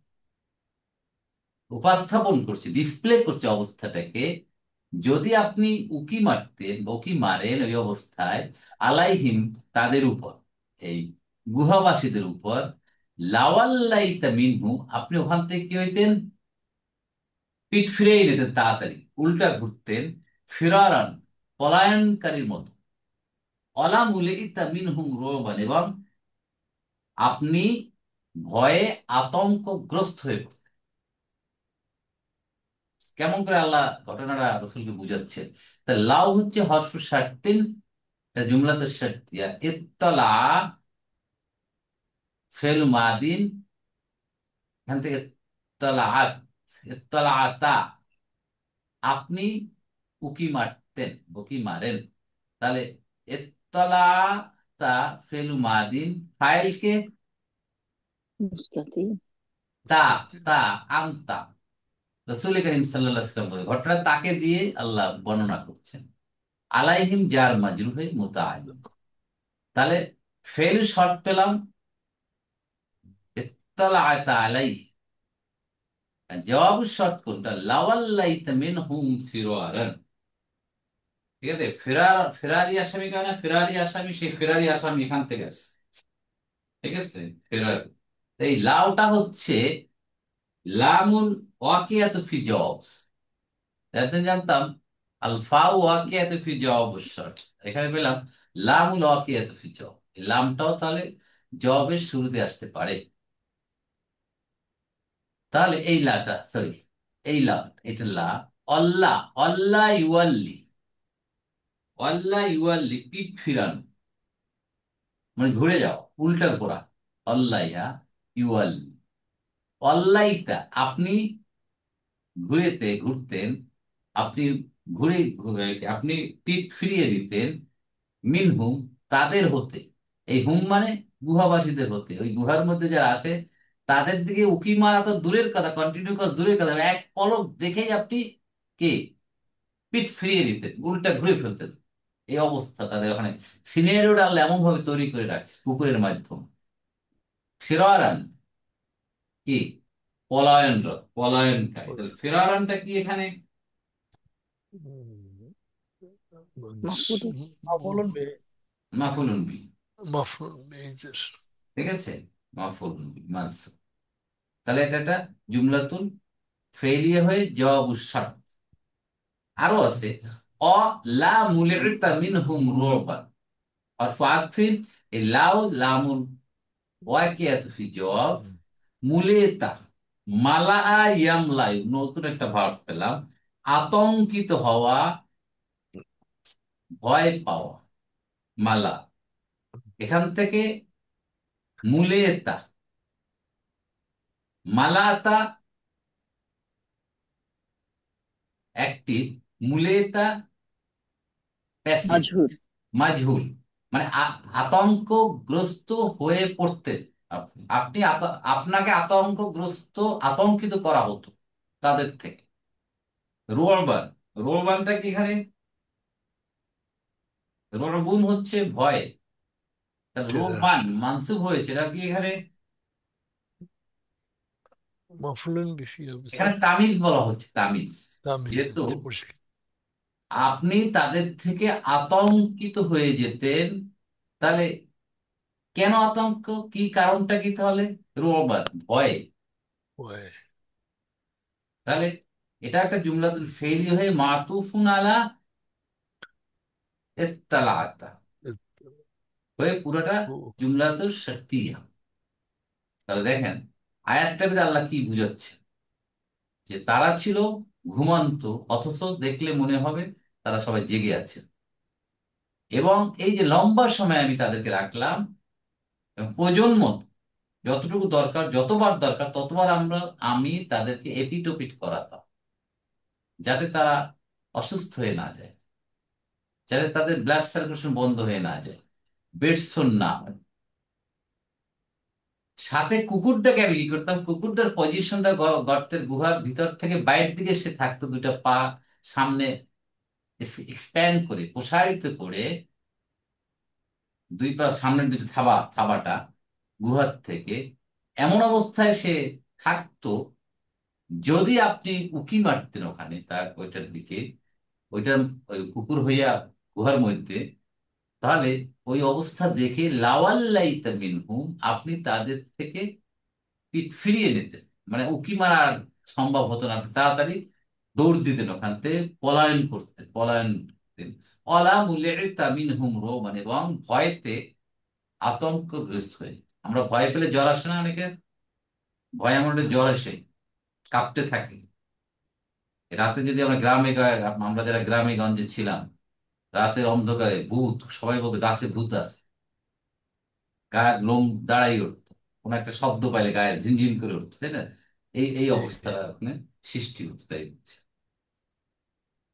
উপস্থাপন করছে, ডিসপ্লে করছে অবস্থাটাকে। যদি আপনি উকি মারতেন বা উকি মারেন ওই অবস্থায়, আলাইহিম, তাদের উপর, এই গুহাবাসীদের উপর, লাওয়াল্লাইতা মিনহু, আপনি ওখান থেকে কি হইতেন, পিঠ ফিরেই নিতেন, তাড়াতাড়ি উল্টা ঘুরতেন, ফিরারান, পলায়নকারীর মতো, অলা মুলিইতা মিনহুম রুবান, এবং আপনি ভয়ে আতঙ্কগ্রস্ত হয়ে পড়তেন। কেমন করে আল্লাহ ঘটনাটা রসুলকে বুঝাচ্ছে? তা লাউ হচ্ছে হরফু শার্তিন, জুমলাতে শার্তিয়া, ইত্তলা ফেল মাদিন, এখান থেকে তলাআত, ইত্তলাআতা, আপনি উকি মারতেন, উকি মারেন, তাহলে ইত্তলাআতা ফেল মাদিন, ফাইলকে মুস্তাতির। তা, মুস্তাকিম। তা, আমতা, রসুল করিম সাল্লাল্লাহু আলাইহি ওয়াসাল্লাম বলে, ঘটনা তাকে দিয়ে আল্লাহ বর্ণনা করছেন। আলাইহিম জার মাজরুর হয়ে মুতাআল্লিম, তাহলে ফেল শর্ট পেলাম, ইত্তলাআতা আলাইহি, আর জবাব শর্ট কোনটা, লাওয়াল্লাইতা মিনহুম ফিরারান। ঠিক আছে, ফেরারি আসামি কেন, ফেরারি আসামি, সেই ফেরারি আসামি এখান থেকে আসছে। ঠিক আছে, ফেরারি, এই লাউটা হচ্ছে লামুল ওয়াকিয়াতু ফি জওয়াব, এতদিন জানতাম আল ফাউ ওয়াকিয়াতু ফি জওয়াব শর্ট, এখানে পেলাম লামুল ওয়াকিয়াতু ফি জওয়াব, এই লামটাও তাহলে জবাবের শুরুতে আসতে পারে। তাহলে এই লাটা, সরি, এই লা, এটা লা, অল্লাহ, অল্লাহ ইউয়াল্লি, অল্লাহ ইউয়াল্লি, পিঠ ফিরানো, মানে ঘুরে যাও, উল্টা ঘোরা, অল্লাইয়া ইউয়াল্লি, অল্লাইতা, আপনি ঘুরতেন, আপনি আপনি পিঠ ফিরিয়ে দিতেন, মিনহুম, তাদের হতে, এই হুম মানে গুহাবাসীদের হতে, ওই গুহার মধ্যে যারা আছে তাদের দিকে উকি মারা তো দূরের কথা, কন্টিনিউ করা দূরের কথা, এক পলক দেখেই আপনি কে পিঠ ফিরিয়ে দিতেন, উল্টা ঘুরে ফেলতেন। এই অবস্থা তাদের ওখানে, সিনারিওটা আল্লাহ এমন ভাবে তৈরি করে রাখছে কুকুরের মাধ্যমে। ফিরারান কি, পলায়নকারী, তাহলে ফিরারানটা কি এখানে? মাহফুজ। বলুন বে। মাফুলুন বি, মাফরুল মেজর। ঠিক আছে, মাফুলুন বি মানসুব, তাহলে এটা একটা জুমলাতুল ফেলিয়ে হয়ে জবাব শর্ত। আরো আছে, অ লা মুলিতা মিনহুম রুবান, আর ফাতফিন, এই লাউ লামুল ওয়াকিয়াতু ফি জওয়াব, মুলিতা, মালা ইয়ামলাই, নতুন একটা ভার্ব পেলাম, আতঙ্কিত হওয়া, ভয় পাওয়া, মালা, এখান থেকে মুলেতা, মালাতা অ্যাক্টিভ, মুলেতা প্যাসিভ, মাজহুর। মাজহুল, মানে আতঙ্কগ্রস্ত হয়ে পড়তেন আপনি, আপনাকে আতঙ্কগ্রস্ত, আতঙ্কিত করা হতো তাদের থেকে। রোরবান, রোরবানটা কি এখানে, রোরবুন হচ্ছে ভয়, তাহলে টেরার। রোরবান মানসুব হয়েছে, এটা কি এখানে, মাফরুল বিফি হবে এখানে স্যার। তামিজ বলা হচ্ছে, তামিজ, তামিজ যেহেতু হচ্ছে পরিষ্কার। আপনি তাদের থেকে আতঙ্কিত হয়ে যেতেন, তাহলে কেন আতঙ্ক, কি কারণটা কি তাহলে, রোবট ভয়, ওয়ে। তাহলে এটা একটা জুমলাতুল ফেইলি হয়ে মাতুফুন আলা ইত্তালাআতা হয়ে পুরোটা ও, জুমলাতুল শারতিয়া। তাহলে দেখেন আয়াতটা ভিতরে আল্লাহ কি বুঝাচ্ছে, যে তারা ছিল ঘুমন্ত অথচ দেখলে মনে হবে তারা সবাই জেগে আছে। এবং এই যে লম্বা সময় আমি তাদেরকে রাখলাম, এবং প্রজন্ম যতটুকু দরকার যতবার দরকার ততবার আমি তাদেরকে এপিটোপিট করাতাম, যাতে তারা অসুস্থ হয়ে না যায়, যাতে তাদের ব্লাড সার্কুলেশন বন্ধ হয়ে না যায়, বেডসোন না হয়। সাথে কুকুরটাকে আমি কি করতাম, কুকুরটার পজিশনটা গর্তের গুহার ভিতর থেকে বাইরের দিকে সে থাকতো, দুইটা পা সামনে এক্সপ্যান্ড করে প্রসারিত করে, দুই পা সামনের দুটো থাবাটা গুহার থেকে এমন অবস্থায় সে থাকতো, যদি আপনি উকি মারতেন ওখানে তার ওইটার দিকে, ওইটার ওই কুকুর হইয়া গুহার মধ্যে, তাহলে ওই অবস্থা দেখে লাওয়াল্লাইতা মিনহুম, আপনি তাদের থেকে পিঠ ফিরিয়ে নিতেন, মানে উকি মারার সম্ভব হতো না, আপনি তাড়াতাড়ি দৌড় দিতেন ওখান থেকে, পলায়ন করতেন। অলা মুলিতা মিনহুম রোমান, এবং ভয়তে আতঙ্কগ্রস্ত হয়ে, আমরা ভয় পেলে জ্বর আসে না অনেকে, ভয় এমন একটা জ্বর এসে কাঁপতে থাকে। রাতে যদি আমরা আমরা যারা গ্রামে গঞ্জে ছিলাম, রাতের অন্ধকারে ভূত, সবাই বলতো গাছে ভূত আছে, গায়ের লোম দাঁড়াই উঠতো, কোন একটা শব্দ পাইলে গায়ে ঝিনঝিন করে উঠতো, তাই না? এই এই জি জি। অবস্থা আপনি সৃষ্টি হতো, তাই হচ্ছে।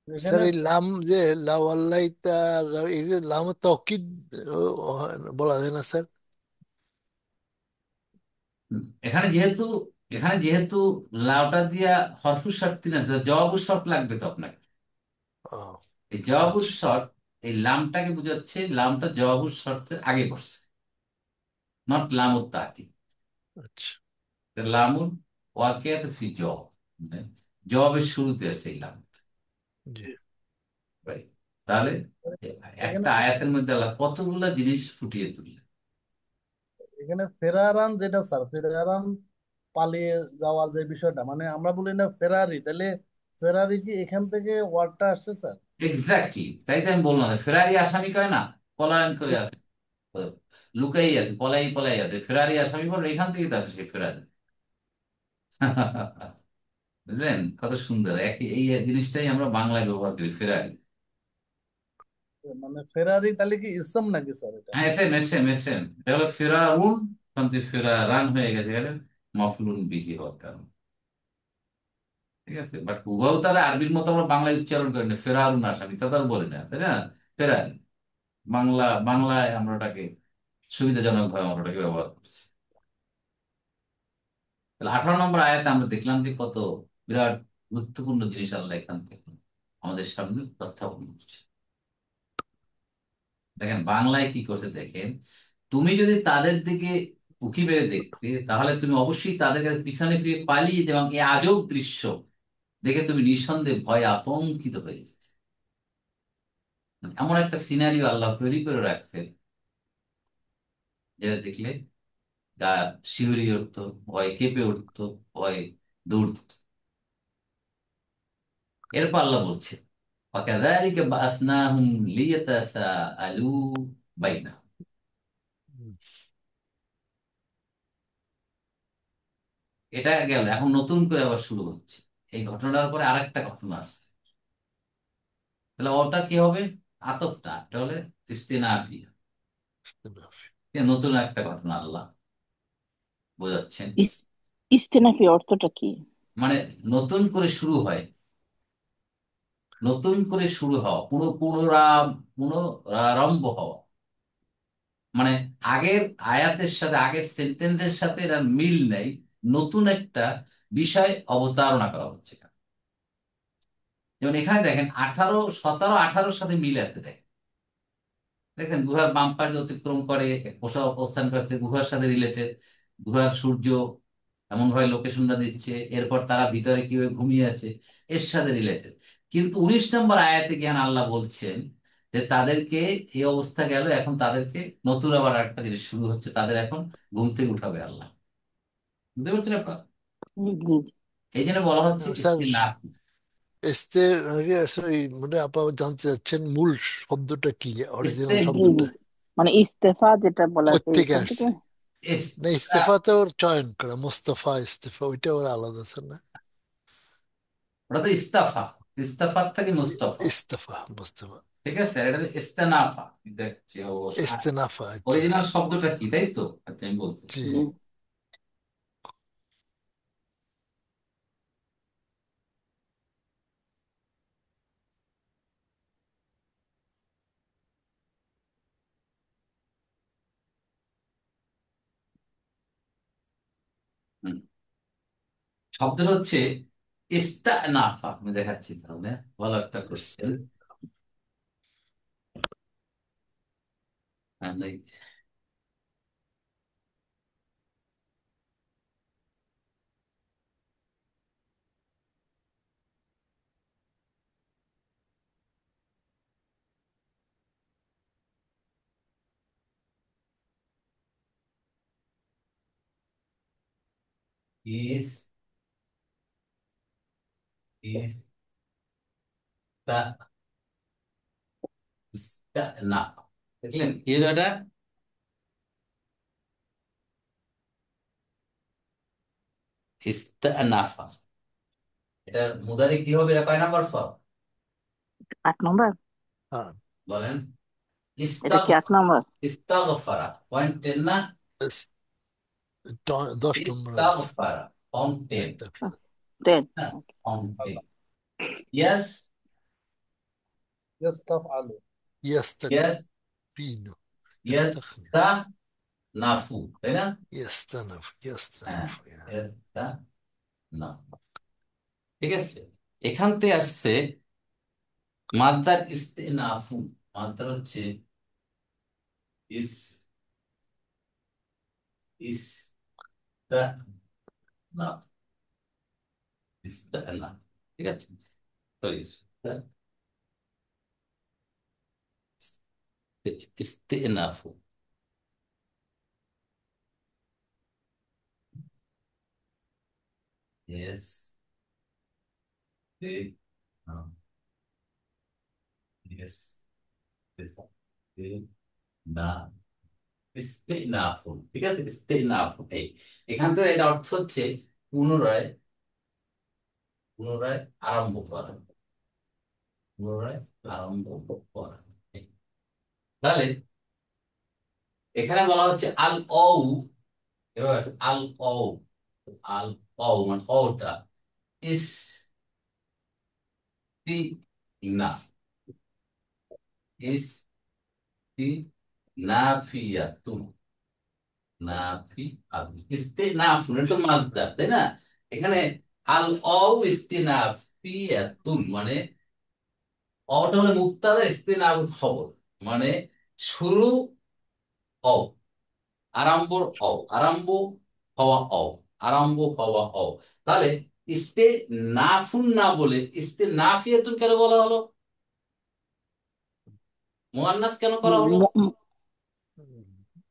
স্যার এখানে এই লাম যে লাওয়াল্লাইতা, এই যে লাম তাওকিদ বলা যায় না স্যার? এখানে যেহেতু লাউটা দিয়া হরফুর শর্ত না, জবাবুর শর্ত লাগবে তো আপনাকে। ও, এই জবাবুর আচ্ছা শর্ত, এই লামটাকে বুঝাচ্ছে, লামটা জবাবুর শর্তের আগে বসছে, নট লামুত তাকি। আচ্ছা। লামুন ওয়াকিয়াত ফি জবাব, মানে জবাবের শুরুতে আছে এই লাম। জি Right? তাহলে এখানে একটা আয়াতের মধ্যে আল্লাহ কতগুলা জিনিস ফুটিয়ে তুললেন। এখানে ফেরারান যেটা স্যার, ফেরারান পালিয়ে যাওয়ার যে বিষয়টা, মানে আমরা বলি না ফেরারি, তাহলে ফেরারি কি এখান থেকে ওয়ার্ডটা আসছে স্যার? এক্স্যাক্টলি, তাই তো আমি বললাম, ফেরারি আসামি কয় না, পলায়ন করে আছে, লুকাই আছে, পলাই পলাই আছে, ফেরারি আসামি বলে এখান থেকেই তো আছে সেই ফেরারি। বুঝলেন কত সুন্দর, একই এই জিনিসটাই আমরা বাংলায় ব্যবহার করি, ফেরারি। মানে ফেরারি তাহলে কি ইসম নাকি স্যার এটা? হ্যাঁ, এসএম এসএম এসএম, এটা হলো ফেরাউন, শান্তি ফেরারান হয়ে গেছে, গেলে মফলুন বিহি হওয়ার কারণ। ঠিক আছে, বাট উভয় তারা আরবির মতো আমরা বাংলায় উচ্চারণ করি না, ফেরারুন আসামি তা তো আর বলি না, তাই না? ফেরারি, বাংলায় আমরা ওটাকে সুবিধাজনক ভাবে আমরা ওটাকে ব্যবহার করছি। তাহলে 18 নম্বর আয়াতে আমরা দেখলাম যে কত বিরাট গুরুত্বপূর্ণ জিনিস আল্লাহ এখান থেকে আমাদের সামনে উপস্থাপন করছে। দেখেন বাংলায় কি করছে দেখেন, তুমি যদি তাদের দিকে উকি মেরে দেখতে, তাহলে তুমি অবশ্যই তাদের কাছে পিছনে ফিরে পালিয়ে যেতে, এবং এই আজব দৃশ্য দেখে তুমি নিঃসন্দেহে ভয়ে আতঙ্কিত হয়ে যেতে। মানে এমন একটা সিনারিও আল্লাহ তৈরি করে রাখছে, যেটা দেখলে গা শিউরে উঠতো, ভয় কেঁপে উঠতো, ভয় দৌড় দিত। এরপর আল্লাহ বলছে وكذلك بعثناهم ليتساءلوا بينهم। এটা গেল, এখন নতুন করে আবার শুরু হচ্ছে, এই ঘটনার পরে আরেকটা ঘটনা আসছে। তাহলে ওটা কি হবে, আতফ না, এটা হলে ইস্তেনাফি, ইস্তেনাফি। নতুন একটা ঘটনা আল্লাহ বোঝাচ্ছেন। ইস ইস্তেনাফি অর্থটা কি? মানে নতুন করে শুরু হয়, নতুন করে শুরু হওয়া, পুনরারম্ভ হওয়া, মানে আগের আয়াতের সাথে আগের সেন্টেন্সের সাথে এর আর মিল নেই, নতুন একটা বিষয় অবতারণা করা হচ্ছে এখানে। যেমন এখানে দেখেন 17 18 সাথে মিল আছে, দেখেন দেখেন গুহার বাম পাশ দিয়ে অতিক্রম করে, পোষা অবস্থান করছে, গুহার সাথে রিলেটেড, গুহার সূর্য এমন ভাবে লোকেশনটা দিচ্ছে, এরপর তারা ভিতরে কিভাবে ঘুমিয়ে আছে এর সাথে রিলেটেড। কিন্তু 19 নম্বর আয়াতে জ্ঞান আল্লাহ বলছেন যে তাদেরকে এই অবস্থা গেল, এখন তাদেরকে নতুন আবার একটা জিনিস শুরু হচ্ছে, তাদের এখন ঘুম থেকে উঠাবে আল্লাহ। বুঝতে পারছেন আপনার? জি জি। এই জন্য বলা হচ্ছে স্যার, ইস্তেনাফ। এস্তে স্যার, মানে আপা জানতে চাচ্ছেন মূল শব্দটা কি, ইস্তে অরিজিনাল জি জি, শব্দটা মানে ইস্তেফা যেটা বলা হয় কোত্থেকে এখান থেকে। আসছে? না, ইস্তা ইস্তেফা তো ওর চয়ন করা, মোস্তফা ইস্তেফা ওইটা ওর আলাদা স্যার না? ওটা তো ইস্তাফা, ইস্তাফার থেকে মুস্তফা। ইস্তেফা, মোস্তফা, ঠিক আছে, আর এটা হলো ইস্তেনাফা। দেখছি ও ইস্তেনাফা, আচ্ছা। অরিজিনাল শব্দটা কি, তাই তো? আচ্ছা, আমি বলতেছি। জি। জি। হুম। শব্দটা হচ্ছে ইস্তানাফা। আমি দেখাচ্ছি তাহলে। ভালো একটা কোশ্চেন। ইস ইস্তা ইস্তানাফা। দেখলেন কি হলো এটা? ইস্তানাফা। এটার মুদারি কি হবে? এটা কয় নাম্বার ফল? 8 নম্বর। হ্যাঁ, বলেন। এটা কি 8 নম্বর? ইস্তাগফারা পয়েন্ট 10 না? ইস- 10 নম্বর হবে স্যার। ইস্তাগফারা পয়েন্ট 10। ইস্তেফা, 10। হ্যাঁ, পয়েন্ট 10। ইয়াস, ইয়াস্তাফ আলু। ইয়াস, ইয়াস্তাকবিনু, ইয়াস্তাকনি, ইয়াস্তানাফু, তাই না? ইয়াস্তানাফ, হ্যাঁ, ইয়াস্তানাফ। ইয়াস্তানাফু। ঠিক আছে, এখান থেকে আসছে মাদ্দার ইস্তেনাফু। মাদ্দার হচ্ছে ইস ইস্তানাফ, ইস্তানাফ। ঠিক আছে, সরি, ইস্তেনাফু। ইয়েস, ইয়েস, না, ইস্তেনাফুন। ঠিক আছে, ইস্তেনাফুন। এখান থেকে এটা অর্থ হচ্ছে পুনরায়, পুনরায় আরম্ভ করা, পুনরায় আরম্ভ করা। এই, তাহলে এখানে বলা হচ্ছে আল অউ। এবার আছে আল অউ। আল অউ মানে অটা ইস্তি না, ইস্তি নাফিয়াতুন, নাফি আল ইস্তিনাফুন। এটা তো মাদ্দা, তাই না? এখানে আল অউ ইস্তিনাফিয়াতুন মানে অটা হলো মুক্তাদা, ইস্তিনাফ খবর। মানে শুরু অ, আরম্ভ অ, আরম্ভ হওয়া অ, আরম্ভ হওয়া অ। তাহলে ইস্তে নাফুন না বলে ইস্তে নাফিয়াতুন কেন বলা হলো? মুয়ান্নাস কেন করা হলো? ম- ম-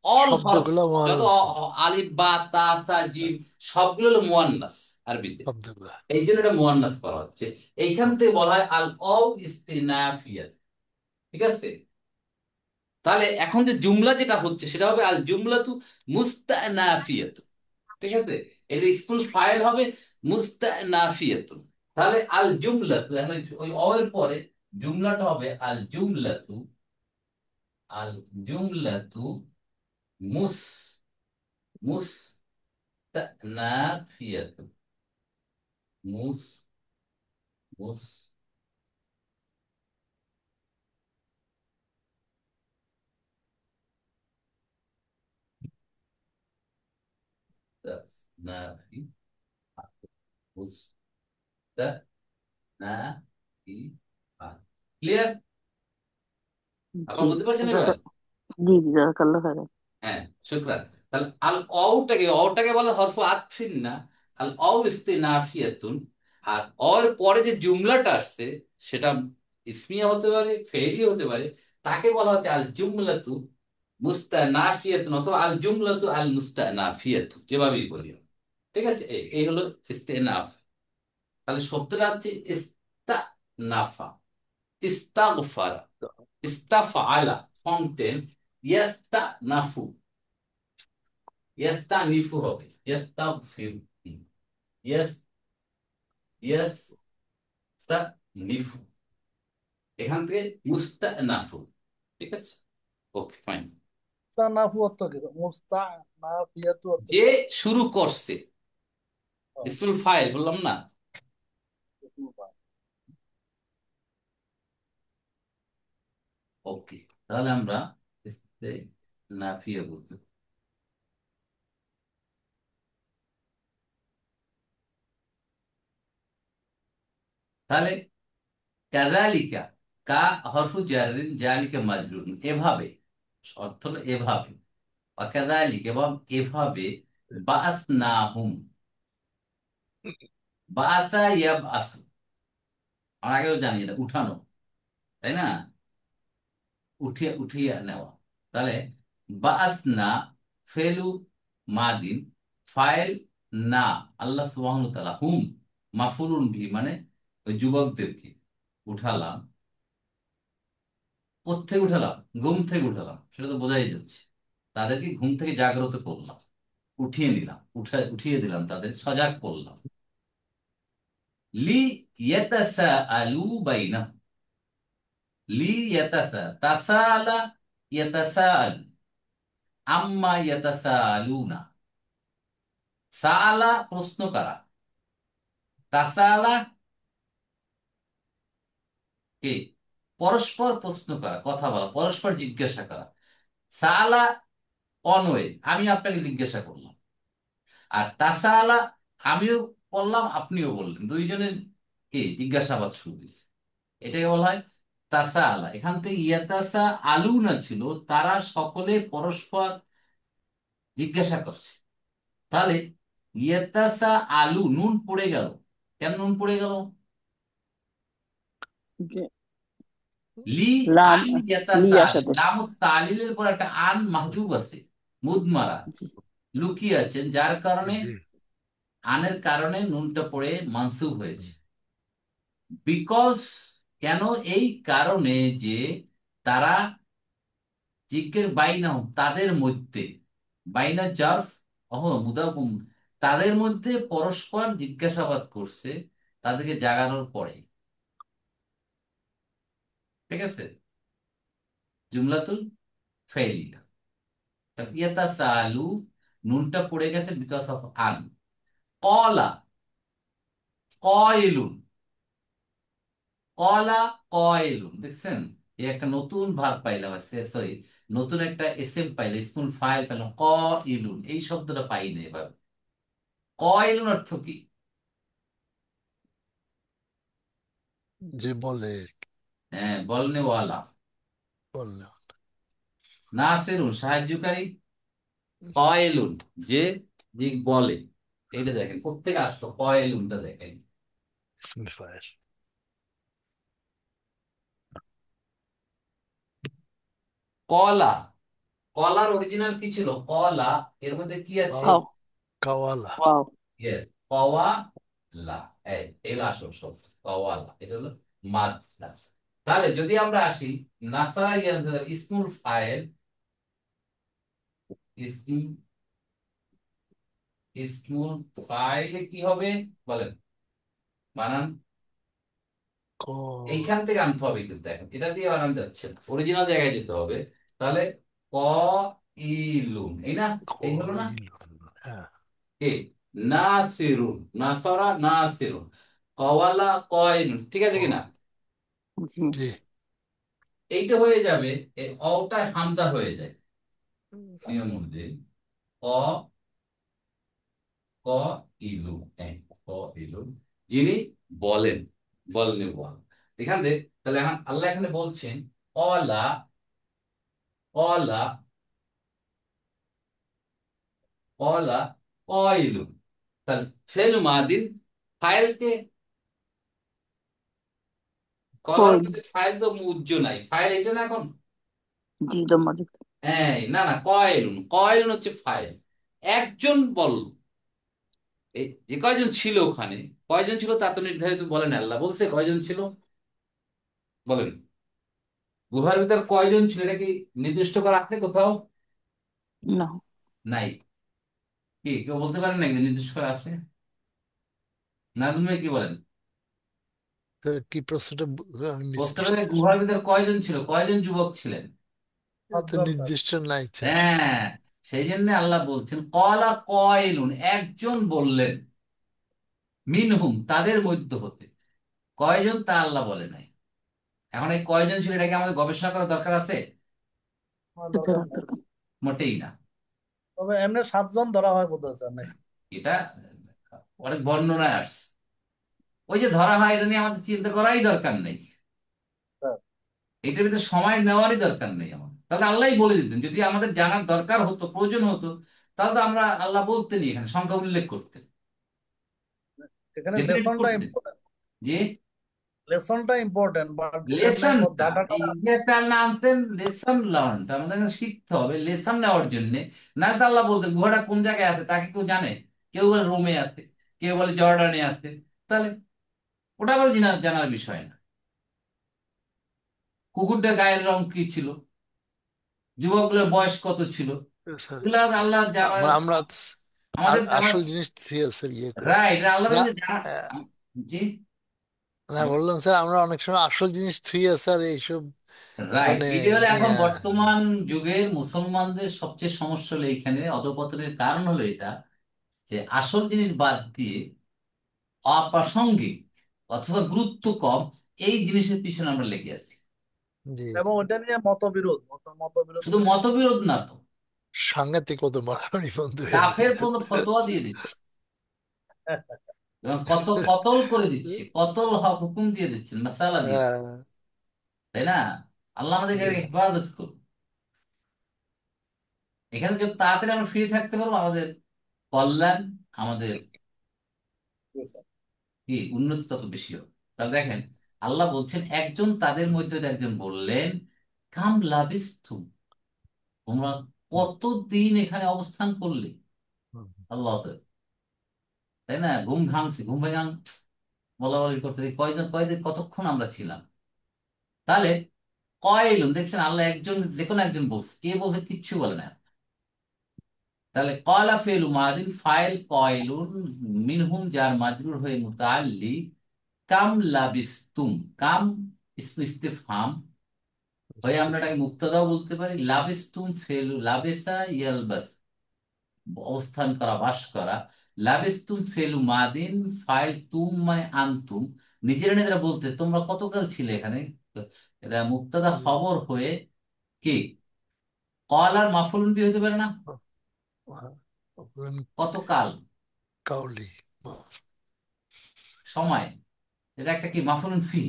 অল হরফ, শব্দগুলো যত মুয়ান্নাস করে, আলিফ বা তা সা জিম, সবগুলো হলো মুয়ান্নাস আরবিতে। শব্দগুলো। এই জন্য এটা মুয়ান্নাস করা হচ্ছে। এইখান থেকে বলা হয় আল অউ ইস্তিনাফিয়াত। ঠিক আছে, তাহলে এখন যে জুমলা যেটা হচ্ছে সেটা হবে আল জুমলাতু মুস্তানাফিয়াত। ঠিক আছে, এটা স্কুল ফাইল হবে মুস্তানাফিয়াত। তাহলে আল জুমলাতু, এখন ওই অ এর পরে জুমলাটা হবে আল জুমলাতু, আল জুমলাতু মুস মুস্তানাফিয়াত, মুস মুস নাফি মুস্তানাফি। ক্লিয়ার? জি। আপনার বুঝতে পারছেন এবার? জাযা- জি জি, জাযাকাল্লাহ খাইরান। হ্যাঁ, শুক্রান। তাহলে আল অউটাকে, অউটাকে বলে হরফ আতফিন না, আল অউ ইস্তিনাফিয়াতুন। আর অর পরে যে জুমলাটা আসছে সেটা ইসমিয়া হতে পারে, ফেইলি হতে পারে, তাকে বলা হচ্ছে আল জুমলাতু মুস্তানাফিয়াতুন অথবা আল জুমলাতু আল মুস্তানাফিয়াতু, যেভাবেই বলি আমরা। ঠিক আছে, এই এই হলো ইস্তেনাফ। তাহলে শব্দটা হচ্ছে ইস্তা নাফা, ইস্তাগফারা, ইস্তাফআলা, ফাউন্টেন, ইয়াস্তা নাফু, ইয়াস্তা নিফু হবে, ইয়াস্তাগফিরু, ইয়াস ইয়াস্তা নিফু, এখান থেকে মুস্তানাফু। ঠিক আছে, ওকে ফাইন। মুস্তানাফু অর্থ কি? মুস্তানাফিয়াতু অর্থ যে কি? শুরু করছে, ও, ইসমুল ফাইল বললাম না। ইসমুল ফাইল। ওকে, তাহলে আমরা নাফিয়া বলতে, তাহলে কাযালিকা, কা হরফু জারিন, জালিকা মাজরুর, এভাবে, অর্থ হলো এভাবে, কাযালিকা এবং এভাবে, বাসনাহুম, বাসা ইয়াবআসু, আমরা আগেও জানি এটা উঠানো, তাই না, উঠিয়ে উঠিয়ে নেওয়া। তাহলে বাসনা, ফেলু মাদিন, ফাইল না, আল্লাহ সুবহানাহু ওয়া তাআলা, হুম মাফুলুন ভি মানে ওই যুবকদেরকে উঠালাম। কোত্থেকে উঠালাম? ঘুম থেকে উঠালাম, সেটা তো বোঝাই যাচ্ছে। তাদেরকে ঘুম থেকে জাগ্রত করলাম, উঠিয়ে নিলাম, উঠিয়ে দিলাম, তাদের সজাগ করলাম। লি ইয়াতাসাআলু বাইনাহুম, লি তাসাআলা, ইয়াতাসাআল, আম্মা ইয়াতাসাআলুনা, সাআলা প্রশ্ন করা, তাসাআলা কে পরস্পর প্রশ্ন করা, কথা বলা, পরস্পর জিজ্ঞাসা করা। সাআলা অনয়ে, আমি আপনাকে জিজ্ঞাসা করলাম, আর তাসাআলা আমিও বললাম আপনিও বললেন, দুইজনে কে জিজ্ঞাসাবাদ শুরু হয়েছে, এটাকে বলা হয় তাসাআলা। এখান থেকে ইয়াতাসা আলু না ছিল, তারা সকলে পরস্পর জিজ্ঞাসা করছে। তাহলে ইয়াতাসা আলু, নুন পড়ে গেল, কেন নুন পড়ে গেল? যে লি লাম আন লি ইয়াতাসাআল, আসাতে। লাম তালিলের পর একটা আন মাহজুব আছে, মুদমারা, জি লুকিয়ে আছেন, যার কারণে জি আনের কারণে নুনটা পড়ে মানসুব হয়েছে। বিকজ, কেন? এই কারণে যে তারা জিজ্ঞেস বাইনা, তাদের মধ্যে, বাইনা জার্ফ মুদাফুম, তাদের মধ্যে পরস্পর জিজ্ঞাসাবাদ করছে, তাদেরকে জাগানোর পরে। ঠিক আছে, জুমলাতুল ফাইলিয়া। ইয়াতাসালু, নুনটা পড়ে গেছে বিকজ অফ আন। কলা, কয়লুন, কলা কয়লুন, দেখছেন? এই একটা নতুন ভার্ব পাইলাম, সরি, নতুন একটা এসএম পাইলাম, ইসমুল ফাইল পেলাম, ক ইলুন, এই শব্দটা পাইনি এভাবে। কয়লুন অর্থ কি? যে বলে, হ্যাঁ, বলনে ওয়ালা। বললে নাসিরুন সাহায্যকারী, কয়লুন যে, যে বলে। এইটা দেখেন কোত্থেকে আসতো, কয়লুনটা দেখেন। ইসমে ফাইল। কলা, কলার অরিজিনাল কি ছিল? কলা, এর মধ্যে কি আছে? কাও ওয়াও কাওয়ালা। ওয়াও ইয়েস, কওয়ালা, এগুলো আসল শব্দ, কওয়ালা, এটা হলো মাদ্দা। তাহলে যদি আমরা আসি নাসারা ইসমুল ফাইল, ইসম ইসমুল ফাইলে কি হবে বলেন, বানান ক এইখান থেকে আনতে হবে, কিন্তু এখন এটা দিয়ে বানান যাচ্ছে না, অরিজিনাল জায়গায় যেতে হবে। তাহলে ক ইলুন, এই না, এই হলো না, কইল। হ্যাঁ কে নাসিরুন, নাসারা নাসিরুন, কওয়ালা কয়লুন, ঠিক আছে ক কিনা? জি জি এইটা হয়ে যাবে, এই অটা হামজা হয়ে যায় নিয়ম অনুযায়ী। ক ক ইলু, ক ইলু, যিনি বলেন, বলেন বল, এখান থেকে। তাহলে এখন আল্লাহ এখানে বলছেন অলা, অলা, অলা কইলু, তাহলে ফেলু মাদিন, ফাইলকে, কলার কইল মধ্যে ফাইল তো উজ্জ নাই, ফাইল এটা না এখন। জি দম্মা যুক্ত। হ্যাঁ, না না, কয়লুন, কয়লুন হচ্ছে ফাইল, একজন বলল, এই যে কয়জন ছিল ওখানে, কয়জন ছিল তা তো নির্ধারিত বলেন, আল্লাহ বলছে কয়জন ছিল বলেন। গুহার ভিতর কয়জন ছিল এটা কি নির্দিষ্ট করা আছে কোথাও? No. নাই। কি কেউ বলতে পারেন নাকি যে নির্দিষ্ট করা আছে? নাজমুল ভাই কি বলেন? কি প্রশ্নটা আমি মিস প্রশ্নটা করছি হচ্ছে, স্যার। গুহার ভিতর কয়জন ছিল, কয়জন যুবক ছিলেন? এটা তো সাতজন স্যার। নির্দিষ্ট নাই স্যার। হ্যাঁ, সেই জন্য আল্লাহ বলছেন কলা কয়লুন, একজন বললেন, মিনহুম তাদের মধ্য হতে। কয়জন তা আল্লাহ বলে নাই। এখন এই কয়জন ছিল এটাকে আমাদের গবেষণা করার দরকার আছে? আমার এটা দরকার নাই। দরকার। মোটেই না। তবে এমনি সাতজন ধরা হয় বোধ হয় স্যার নাকি? এটা অনেক বর্ণনায় আসছে। ওই যে ধরা হয় এটা নিয়ে আমাদের চিন্তা করাই দরকার নেই, স্যার, এটার ভিতরে সময় নেওয়ারই দরকার নেই আমার। তাহলে আল্লাহই বলে দিতেন, যদি আমাদের জানার দরকার হতো, প্রয়োজন হতো, তাহলে তো আমরা আল্লাহ বলতেনই, এখানে সংখ্যা উল্লেখ করতেন, এখানে ডেফিনেট লেসনটা করতেন ইম্পর্টেন্ট। যে লেসনটা ইম্পর্টেন্ট, বাট এমনি লেসনটা, ডাটাটা। এই ইতিহাসটা আল্লাহ আনতেন লেসন লার্নটা আমাদের কাছে শিখতে হবে, লেসন নেওয়ার জন্য। না তো আল্লাহ বলতেন গুহাটা কোন জায়গায় আছে তাকে কেউ জানে? কেউ বলে রোমে আছে, কেউ বলে জর্ডানে আছে। তাহলে ওটা আবার জানার জানার বিষয় না। কুকুরটার গায়ের রং কি ছিল, যুবকগুলোর বয়স কত ছিল, স্যার এগুলো আল্লাহ জানার। আমরা আমাদের আমার আসল জিনিস থুয়ে স্যার ইয়ে করি রাইট, আল্লাহ না। জানা। আহ, জি, না বললাম স্যার আমরা অনেক সময় আসল জিনিস থুয়ে স্যার এইসব রাইট, মানে এটা হলো এখন নিয়ে বর্তমান যুগের মুসলমানদের সবচেয়ে সমস্যা হলো এইখানে, অধঃপতনের কারণ হলো এটা, যে আসল জিনিস বাদ দিয়ে অপ্রাসঙ্গিক অথবা গুরুত্ব কম এই জিনিসের পিছনে আমরা লেগে আছি। যে এবং ওইটা নিয়ে মতবিরোধ মতবিরোধ শুধু তৈরি হচ্ছে। মতবিরোধ না তো, সাংঘাতিক কত মারামারি বন্ধ হয়ে গেছে কাফের স্যার। পর্যন্ত ফতোয়া দিয়ে দিচ্ছে, এবং কত কতল করে দিচ্ছে, কতল হক হুকুম দিয়ে দিচ্ছেন, মাসালা দিয়ে, আহ, তাই না? আল্লাহ আমাদেরকে জি হেফাজত করুন। এখানে যত তাড়াতাড়ি আমরা ফ্রি থাকতে পারবো, আমাদের কল্যাণ, আমাদের জি স্যার। কি উন্নতি তত বেশি হবে। তাহলে দেখেন, আল্লাহ বলছেন একজন তাদের মধ্যে হতে একজন বললেন, কাম লাবিস্তু, তোমরা কতদিন এখানে অবস্থান করলে? আল্লাহ আকবার। তাই না, ঘুম ভাঙছে, ঘুম ভেঙে বলা বলি করতে কয়জন কয়দিন কতক্ষণ আমরা ছিলাম। তাহলে কয়লুন, দেখছেন আল্লাহ একজন, যে কোনো একজন বলছে, কে বলছে কিচ্ছু বলে না। তাহলে কয়লা ফেলু মাদিন ফাইল কয়লুন, মিনহুম যার মাজরুর হয়ে মুতাআল্লি, কাম লাবিস্তুম, কাম ইসমু ইস্তিফহাম হয়ে আমরা এটাকে মুক্তাদাও বলতে পারি। লাবিস্তুম ফেলু লাবেসা ইয়ালবাস, অবস্থান করা বাস করা। লাবিস্তুম ফেলু মাদিন ফাইল তুম মায় আনতুম, নিজেরা নিজেরা বলতে তোমরা কতকাল ছিলে এখানে। এটা মুক্তাদা খবর হয়ে কি কল আর মাফুলুন বি হতে পারে না? কতকাল, কাউলি সময়, এটা একটা কি মাফুলুন ফি,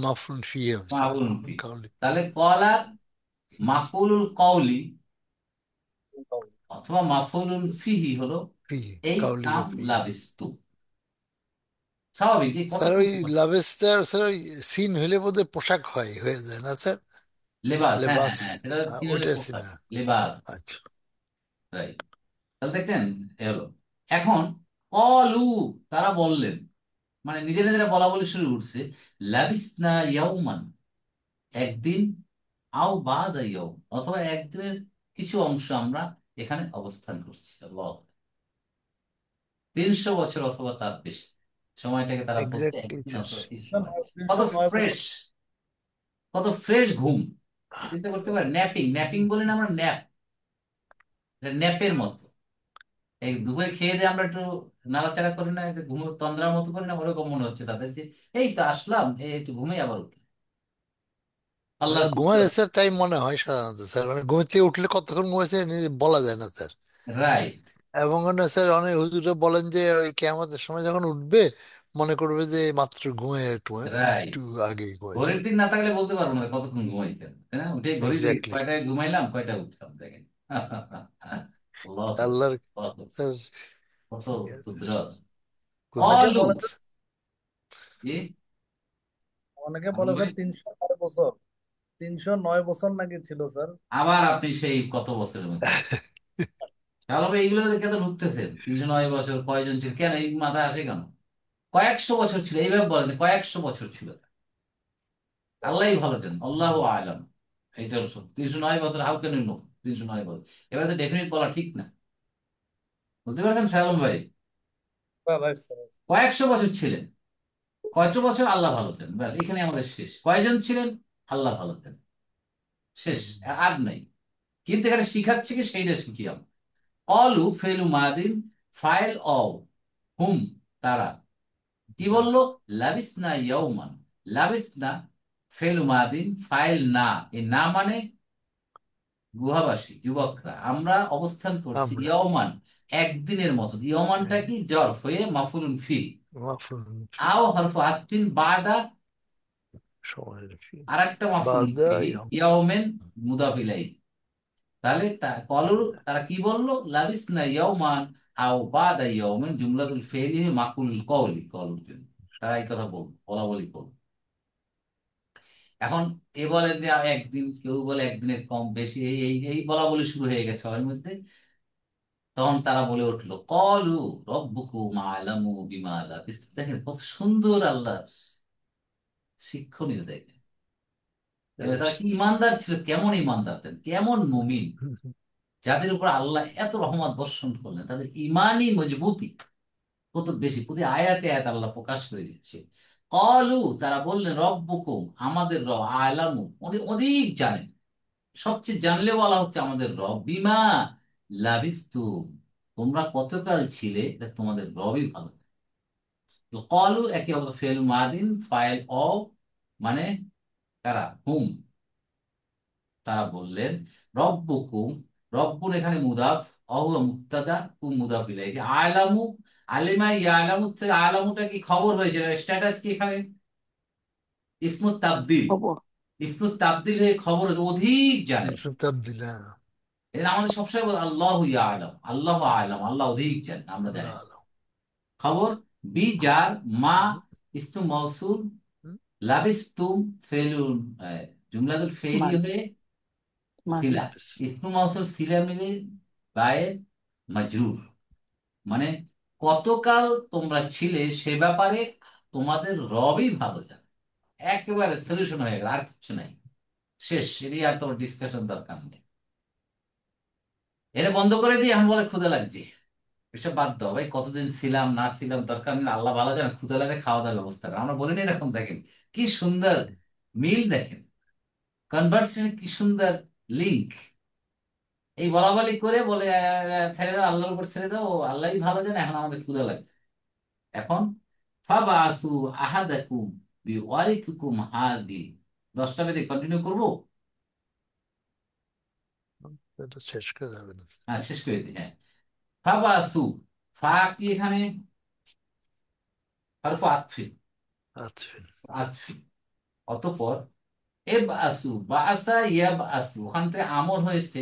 মাফরুন ফিয়ে স্যার মাফুলুন ফি। মাফরুন কাউলি তাহলে কল আর মাফুলুল কওলি অথবা মাফুলুন ফিহি হলো ফি এই কাউলি কাম বা ফি লাবিস্তু। স্বাভাবিক, এই স্যার কতক্ষণ ওই সময়? লাভেস্টার স্যার ওই সিন হইলে বোধহয় পোশাক হয়ে যায় না স্যার। লেবাস, হ্যাঁ হ্যাঁ লেবাস হ্যাঁ, সেটা কি হলে ওইটা সিন পোশাক, লেবাস। আচ্ছা রাইট। তাহলে দেখলেন, এ হলো। এখন কলু, তারা বললেন, মানে নিজেরা নিজেরা বলা বলি শুরু উঠছে, লাবিসনা ইয়াউমান, একদিন, আও বাদা ইয়াউম, অথবা একদিনের কিছু অংশ আমরা এখানে অবস্থান করছি। আল্লাহ, 300 বছর অথবা তার বেশি, সময়টাকে তারা বলছে এক্স্যাক্টলি একদিন স্যার। অথবা কিছু সময়। কত 309 বছর। ফ্রেশ, কত ফ্রেশ ঘুম, চিন্তা করতে পারে। ন্যাপিং, ন্যাপিং বলি না আমরা, ন্যাপ, ন্যাপের মতো। এই দুপুরে খেয়ে দিয়ে আমরা একটু নাড়াচাড়া করি না, একটু ঘুম তন্দ্রার মতো করি না, ওরকম মনে হচ্ছে তাদের, যে এই তো আসলাম, এই একটু ঘুমিয়ে আবার উঠি। আল্লাহ ঘুমায় স্যার তাই মনে হয় সাধারণত স্যার মানে ঘুম থেকে উঠলে কতক্ষণ ঘুমাইছে বলা যায় না স্যার। রাইট, এবং স্যার অনেক হুজুরা বলেন যে ওই কিয়ামতের সময় যখন উঠবে মনে করবে যে মাত্র ঘুমিয়ে একটু রাইট। একটু আগেই ঘুমাইছে। ঘড়ির পিন না থাকলে বলতে পারবো না কতক্ষণ ঘুমাইছেন, তাই না? উঠে ঘড়ি দিই এক্স্যাক্টলি কয়টায় ঘুমাইলাম, কয়টা উঠলাম, দেখেন। আল্লাহ আকবার, আল্লাহর আল্লাহ আকবার। স্যার কত ঠিক আছে কুদরত। অনেকে কলু, বলে কি অনেকে আপনি বলে বলি, স্যার 309 বছর, 309 বছর নাকি ছিল স্যার। আবার আপনি সেই কত বছরের মধ্যে, তাহলে এইগুলো দেখে তো ঢুকতেছেন 309 বছর কয়জন ছিল, কেন এই মাথায় আসে কেন? কয়েকশো বছর ছিল, এইভাবে বলেন যে কয়েকশো বছর ছিল। আল্লাহই ভালো জানেন, আল্লাহ আলাম। এইটা 309 বছর, হাউ ক্যান ইউ নো 309 বছর? এবার তো ডেফিনেট বলা ঠিক না। বুঝতে পারছেন সালম ভাই? Right sir. কয়েকশো বছর ছিলেন, কয়শো বছর আল্লাহ ভালো জানেন, ব্যাস এখানে আমাদের শেষ। কয়জন ছিলেন? আল্লাহ ভালো জানেন, শেষ। আর নাই। কিন্তু এখানে শিখাচ্ছে কি, সেইটা শিখি আমরা। অলু ফেলু মাদিন, ফাইল অ হুম, তারা কি বললো? লাবিস না ইয়ৌমান। লাবিস না ফেলু মাদিন, ফাইল না, এই না মানে গুহাবাসী যুবকরা আমরা অবস্থান করছি আমরা ইয়মান, একদিনের মতো। ইয়মানটা কি? জরফ হয়ে মাফুলুন ফি, মাফরুন ফি, আও হরফ আতফিন বাদা, সময়ের ফি, আর একটা মাফুলুন বাদা ফি, ইয়াম। ইয়াউমেন মুদাফ ইলাইহি। তাহলে কলু, তারা কি বললো? লাবিস না ইয়ৌমান আও বাদা ইয়ৌমেন, জুমলাতুল ফেলি মাকুলুল কওলি, কলুর জন্য তারা এই কথা বলা বলি করলো। এখন এ বলে যে একদিন, কেউ বলে একদিনের কম বেশি, এই এই এই বলা বলি শুরু হয়ে গেছে সবার মধ্যে। তখন তারা বলে উঠলো, কলু রব্বুকুম আলামু বিমা লাবিসতুম। দেখেন কত সুন্দর আল্লাহ শিক্ষণীয়, দেখেন। এবার তারা কি ইমানদার ছিল, কেমন ইমানদার, কেমন মুমিন, যাদের উপর আল্লাহ এত রহমত বর্ষণ করলেন, তাদের ইমানই মজবুতি কত বেশি, প্রতি আয়াতে আয়াত আল্লাহ প্রকাশ করে দিচ্ছে। কলু, তারা বললেন, রব্বুকুম, আমাদের রব, আলামু, উনি অধিক জানেন, সবচেয়ে জানলে বলা হচ্ছে আমাদের রব, বিমা লাবিস্তুম, তোমরা কতকাল ছিলে, এটা তোমাদের রবই ভালো। তো কলু একে অপর ফেল মাদিন, ফাইল অ, মানে কারা? হুম, তারা বললেন। রব্বুকুম, রব্বুন এখানে মুদাফ, অহুয়া মুক্তাদা, কুম মুদাফ ইলাইহি। আলামু, আলিমা ইয়ালামু থেকে আলামুটা কি খবর হয়েছে, স্ট্যাটাস কি এখানে? ইসমুত তাবদিল, খবর। ইসমুত তাবদিল হয়ে খবর হয়েছে, অধিক জানেন। তাবদিল, এর আমাদের সবসময় বলে আল্লাহ আলম, আল্লাহ আলম, আল্লাহ অধিক জানেন, আমরা জানি না। আল্লাহ খবর, বি যার, মা ইস্তু মৌসুল, লাবিস্তুম ফেলুন, জুমলাতুল ফেলি মাজি। হয়ে মাজি। সিলা, ইসমু মৌসুল সিলা মিলে গায়ে মাজরুর, মানে কতকাল তোমরা ছিলে সে ব্যাপারে তোমাদের রবই ভালো জানে। একেবারে সলিউশন হয়ে গেল, আর কিছু নাই, শেষ। এরই আর তোমার ডিসকাশন দরকার নেই। এটা বন্ধ করে দিয়ে এখন বলে ক্ষুধা লাগছে, এসব বাদ দাও ভাই, কতদিন ছিলাম না ছিলাম দরকার নেই, আল্লাহ ভালো জানে, ক্ষুধা লাগে খাওয়া দাওয়ার ব্যবস্থা করো। আমরা বলিনি এরকম? দেখেন কি সুন্দর মিল, দেখেন কনভার্সেশন কি সুন্দর লিঙ্ক। এই বলা বলি করে বলে ছেড়ে দাও, আল্লাহর উপর ছেড়ে দাও, ও আল্লাহই ভালো জানে, এখন আমাদের ক্ষুধা লাগছে। এখন ফাবাসু আহাদাকুম বিওয়ারিকুম হাদি, 10টা বেদে কন্টিনিউ করবো। এটা শেষ করে যাবে না। হ্যাঁ, শেষ করে দিই, হ্যাঁ। ফাবাসু, ফা কি এখানে? হরফ আতফি, আচ্ছা, আতফি। অতঃপর এব আসু বা আসা ইয়াব আসু, ওখান থেকে আমর হয়েছে,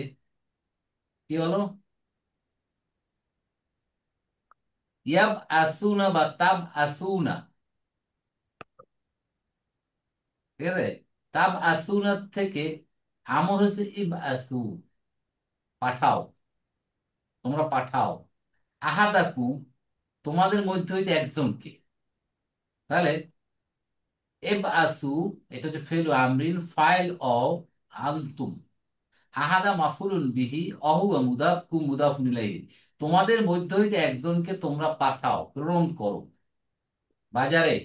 কি হলো? ইয়াব আসুনা বা তাব আসুনা, ঠিক আছে? তাব আসুনা থেকে আমর হয়েছে ইব আসু, পাঠাও, তোমরা পাঠাও। আহাদাকুম, তোমাদের মধ্যে হইতে একজনকে। তাহলে এব আসু, এটা হচ্ছে ফেলু আমরিন, ফাইল অ আনতুম, আহাদা মাফুলুন বিহি, অহু মুদাফ, কু মুদাফ ইলাইহি, তোমাদের মধ্য হইতে একজনকে তোমরা পাঠাও, প্রেরণ করো বাজারে।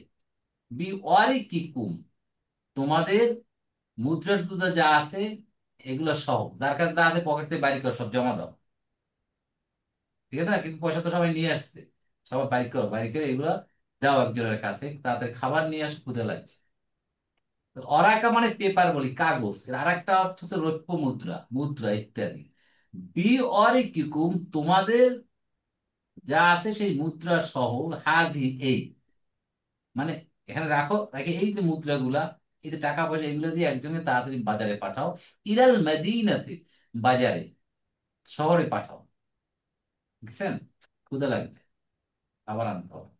বি ওয়ারি কি কুম, তোমাদের মুদ্রা টুদ্রা যা আছে এগুলো সহ, যার কাছে যা আছে পকেট থেকে বাইর করো, সব জমা দাও, ঠিক আছে না? কিন্তু পয়সা তো সবাই নিয়ে আসছে, সবাই বাইর করো, বাইর করে এগুলো দাও একজনের কাছে, তাদের খাবার নিয়ে আসো, ক্ষুধা লাগছে। অরাকা মানে পেপার বলি, কাগজ। এর আর একটা অর্থ হচ্ছে রৌপ্য মুদ্রা, মুদ্রা ইত্যাদি। বি অরিকুম, তোমাদের যা আছে সেই মুদ্রা সহ, হাজি এই, মানে এখানে রাখো, রাখে এই যে মুদ্রাগুলা, এই যে টাকা পয়সা, এগুলো দিয়ে একজনকে তাড়াতাড়ি বাজারে পাঠাও। ইরাল মদিনাতে, বাজারে, শহরে পাঠাও। বুঝছেন? ক্ষুধা লাগবে, আবার আনতে হবে।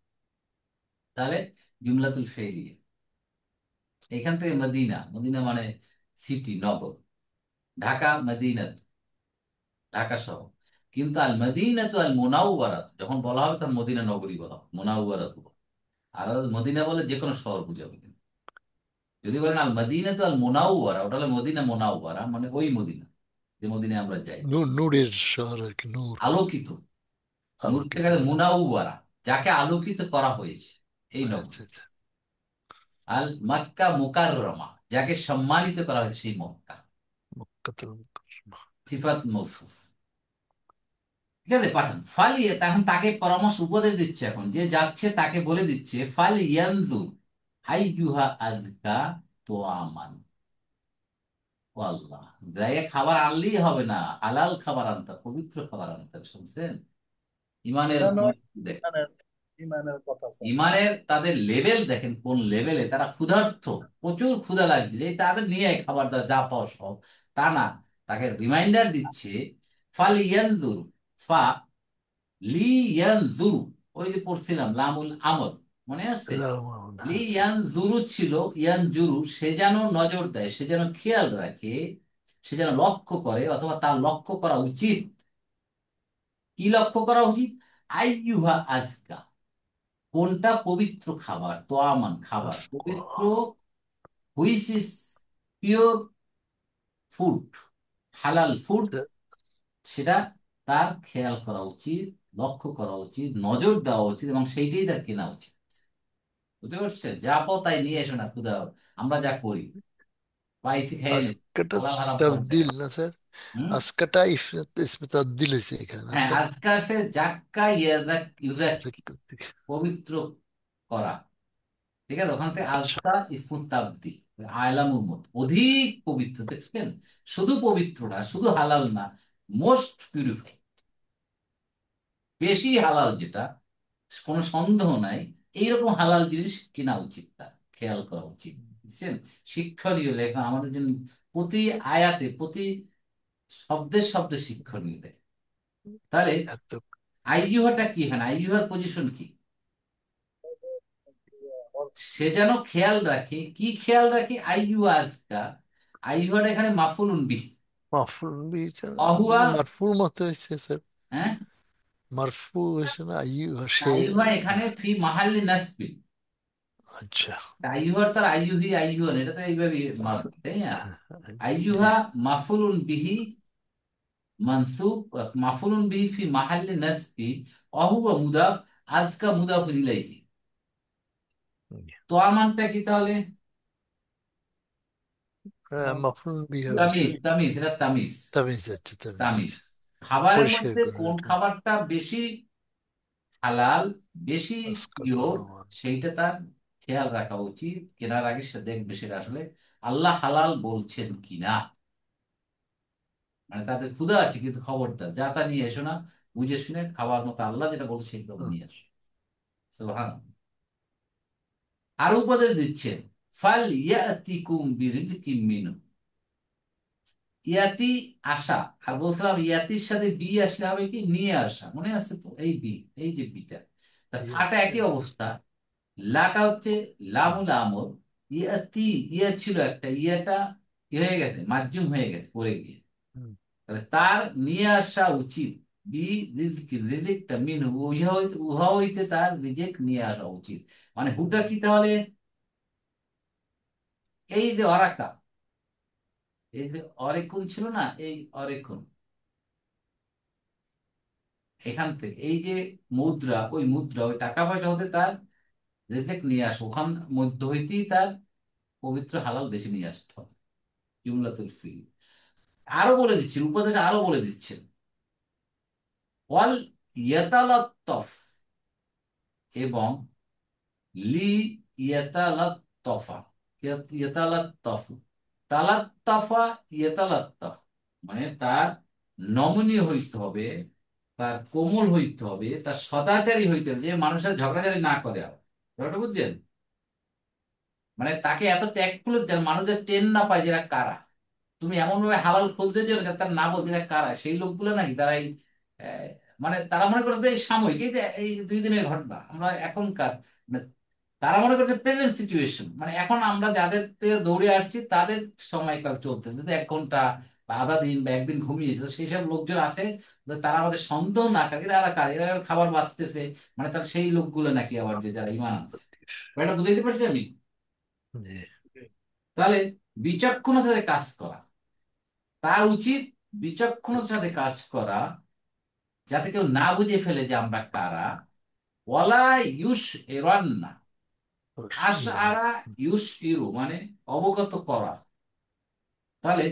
তাহলে জুমলাতুল ফেইলিয়া, এখান থেকে মদিনা, মদিনা মানে সিটি, নগর। ঢাকা মদিনা, ঢাকা শহর। কিন্তু আল মদিনা তো আল মুনাওয়ারা যখন বলা হবে তখন মদিনা নগরী বলা হবে, মুনাওয়ারা তো। আর মদিনা বলে যে কোনো শহর বুঝাবে। কিন্তু যদি বলেন আল মদিনা তো আল মুনাওয়ারা, ওটা হলো মদিনা মুনাওয়ারা, মানে ওই মদিনা যে মদিনায় আমরা যাই, নূরের শহর আর কি, নূর। আলোকিত। নূর আলোকিত। থেকে মুনাওয়ারা, যাকে আলোকিত করা হয়েছে, এই আচ্ছা নগরী। আচ্ছা। আল মক্কা মুকাররমা, যাকে সম্মানিত করা হয়েছে, সেই মক্কা। মক্কাতুল মুকাররমা। সিফাত মৌসুফ। ঠিক আছে, পাঠান ফাল এখন তাকে পরামর্শ উপদেশ দিচ্ছে, এখন যে যাচ্ছে তাকে বলে দিচ্ছে ফাল ইয়ানজুর আইয়ুহা আযকা তোয়ামান। ও আল্লাহ, জায়গায় খাবার আনলেই হবে না, হালাল খাবার আনতে হবে, পবিত্র খাবার আনতে হবে। শুনছেন ইমানের এটা নয়, দেখ, ইমানের ইমানের কথা স্যার। ইমানের তাদের লেভেল দেখেন, কোন লেভেলে তারা ক্ষুধার্ত, প্রচুর ক্ষুধা লাগছে, যে তাদের নিয়ে আয় খাবার দাবার যা পাও সব, তা না, তাকে রিমাইন্ডার দিচ্ছে ফাল ইয়ানজুর, ফা লি ইয়ানজুরু, ওই যে পড়ছিলাম লামুল আমর, মনে আছে? লি হ্যাঁ। ইয়ানজুরু ছিল, ইয়ানজুরু, সে যেন নজর দেয়, সে যেন খেয়াল রাখে, সে যেন লক্ষ্য করে, অথবা তার লক্ষ্য করা উচিত। কি লক্ষ্য করা উচিত? আইয়ুহা আজকা, কোনটা পবিত্র খাবার, তোয়ামান খাবার, পবিত্র, হুইচ ইজ পিওর ফুড, হালাল ফুড, সেটা তার খেয়াল করা উচিত, লক্ষ্য করা উচিত, নজর দেওয়া উচিত, এবং সেইটাই তার কেনা উচিত। বুঝতে পারছেন? যা পাও তাই নিয়ে এসো না, ক্ষুধা আমরা যা করি, পাইছি খেয়ে নি, আজকাটা হালাল হারাম সব তাবদিল দেখা। না স্যার? হুম। আজকাটা ইসমে তাবদিল হয়েছে এখানে না হ্যাঁ, স্যার? আজকা সে জাক্কা ইয়াজাক ইউজাক্কি, আচ্ছা। পবিত্র করা। ঠিক আছে, ওখান থেকে আজকা ইসমুত তাবদি, আয়লামুর মত অধিক পবিত্র, দেখছেন? শুধু পবিত্র না, শুধু হালাল না, মোস্ট পিউরিফাই, বেশি হালাল যেটা, কোনো সন্দেহ নাই, এইরকম হালাল জিনিস কেনা উচিত, তার খেয়াল করা উচিত। বুঝছেন? শিক্ষণীয় লেখা আমাদের জন্য, প্রতি আয়াতে, প্রতি শব্দে শব্দে শিক্ষণীয় লেখা। তাহলে এত আইয়ুহাটা কি, এখানে আইয়ুহার পজিশন কি? সে যেন খেয়াল রাখে, কি খেয়াল রাখে? আইয়ুহা আজকা, আইয়ুহাটা এখানে মাফুলুন বিহি, মাফুল বিচ- অহুয়া, মারফুর মতো হয়েছে স্যার। হ্যাঁ, মারফু হয়েছে না, আইয়ু সে। আইয়ুহা এখানে ফি মাহাল্লি নাসবিন। আচ্ছা। আইয়ুহার তার আইয়ুহি আইয়ুহান, এটা তো এইভাবে মারবে, তাই না? আইয়ুহা মাফুলুন বিহি মানসুব, মাফুলুন বিহি ফি মাহাল্লি নাসবি, অহুয়া মুদাফ, আজকা মুদাফুন ইলাইহি। তো আমানটা কি তাহলে? হ্যাঁ, মাফুল বিহা হয়েছে। তামিজ, তামিজ, এটা তামিজ। তামিজ, আচ্ছা তামিজ। তামিজ, খাবারের পরিষ্কার মধ্যে করে কোন রাখলাম। খাবারটা বেশি হালাল, বেশি আজকাটা পিওর, আমার। সেইটা তার খেয়াল রাখা উচিত। কেনার আগে সে দেখবে সেটা আসলে আল্লাহ হালাল বলছেন কিনা। মানে তাদের ক্ষুধা আছে, কিন্তু খবরদার যা তা নিয়ে এসো না, বুঝে শুনে খাবার মতো আল্লাহ যেটা বলছে সেটা নিয়ে আসো। সুবহান। আর উপদেশ দিচ্ছেন ফাল ইয়াতিকুম বিরিজকিম মিনহু, ইয়াতি আসা, আর বলছিলাম ইয়াতির সাথে বি আসলে হবে কি, নিয়ে আসা, মনে আছে তো? এই বি, এই যে বিটা, তা ফাটা একই অবস্থা, লাটা হচ্ছে লামুল আমর, ইয়াতি, ইয়া ছিল একটা, ইয়াটা কি হয়ে গেছে, মাজজুম হয়ে গেছে পড়ে গিয়ে, তাহলে তার নিয়ে আসা উচিত। বি রিজকি, রিজিকটা মিন, উহা হইতে তার রিজেক্ট নিয়ে আসা উচিত। মানে হুটা কি তাহলে? এই যে অরাকা, এই যে অরেকুন ছিল না, এই অরেকুন, এখান থেকে এই যে মুদ্রা, ওই মুদ্রা, ওই টাকা পয়সা হতে তার রিজেক্ট নিয়ে আসে, ওখান মধ্য হইতেই তার পবিত্র হালাল বেছে নিয়ে আসতে হবে। জুমলাতুল ফিল। আরো বলে দিচ্ছেন, উপদেশ আরো বলে দিচ্ছেন, ওয়াল ইয়াতালাত্তাফ, এবং লি ইয়াতালাত্তাফা, ইয়াতালাত্তাফু, তালাত্তাফা, ইয়াতালাত্তাফ, মানে তার নমনীয় হইতে হবে, তার কোমল হইতে হবে, তার সদাচারী হইতে হবে, যে মানুষের ঝগড়াঝাড়ি না করে। আর ব্যাপারটা বুঝছেন? মানে তাকে এত ট্যাক্টফুল, যেন মানুষের টেন না পায় যে এরা কারা। তুমি এমন ভাবে হালাল খুলতে দিও না তার না বলতে এরা কারা, সেই লোকগুলো নাকি তারা এই আহ, মানে তারা মনে করছে এই সাময়িক, এই যে এই 2 দিনের ঘটনা, আমরা এখনকার, মানে তারা মনে করছে প্রেজেন্ট সিচুয়েশন, মানে এখন আমরা যাদের থেকে দৌড়ে আসছি তাদের সময়কাল চলতেছে, যদি 1 ঘন্টা বা আধা দিন বা একদিন ঘুমিয়েছে, তো সেই সব লোকজন আছে, তো তারা আমাদের সন্দেহ না করে, এরা কার, এরা খাবার বাঁচতেছে, মানে তার সেই লোকগুলো নাকি আবার যে যারা ইমান আনছে। এটা বুঝাইতে পারছি আমি? জি। তাহলে বিচক্ষণতার সাথে কাজ করা, তার উচিত বিচক্ষণতার সাথে কাজ করা, যাতে কেউ না বুঝে ফেলে যে আমরা কারা। ওয়ালা ইউস এরান না, আশ আরা ইউস ইরু মানে অবগত করা। তাহলে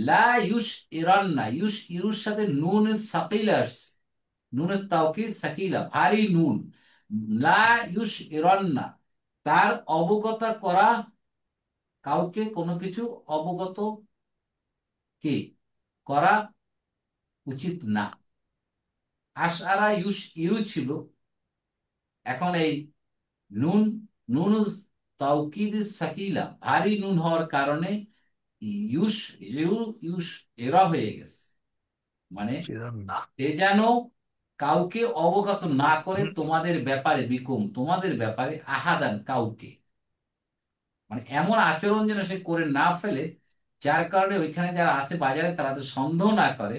লা ইউস ইরান না, ইউস ইরুর সাথে নুনের সাকিলা আসছে, নুনের তাওকিদ সাকিলা, ভারী নুন। লা ইউস ইরান না, তার অবগত করা, কাউকে কোনো কিছু অবগত কে করা উচিত না। আশআরা ইউস ইরু ছিল, এখন এই নুন, নুন তাওকিদ সাকিলা ভারী নুন হওয়ার কারণে ইউস ইরু ইউস এরা হয়ে গেছে, মানে না। সে যেন কাউকে অবগত না করে তোমাদের ব্যাপারে, বিকুম তোমাদের ব্যাপারে, আহাদান কাউকে, মানে এমন আচরণ যেন সে করে না ফেলে, যার কারণে ওইখানে যারা আছে বাজারে তারা তো সন্দেহ না করে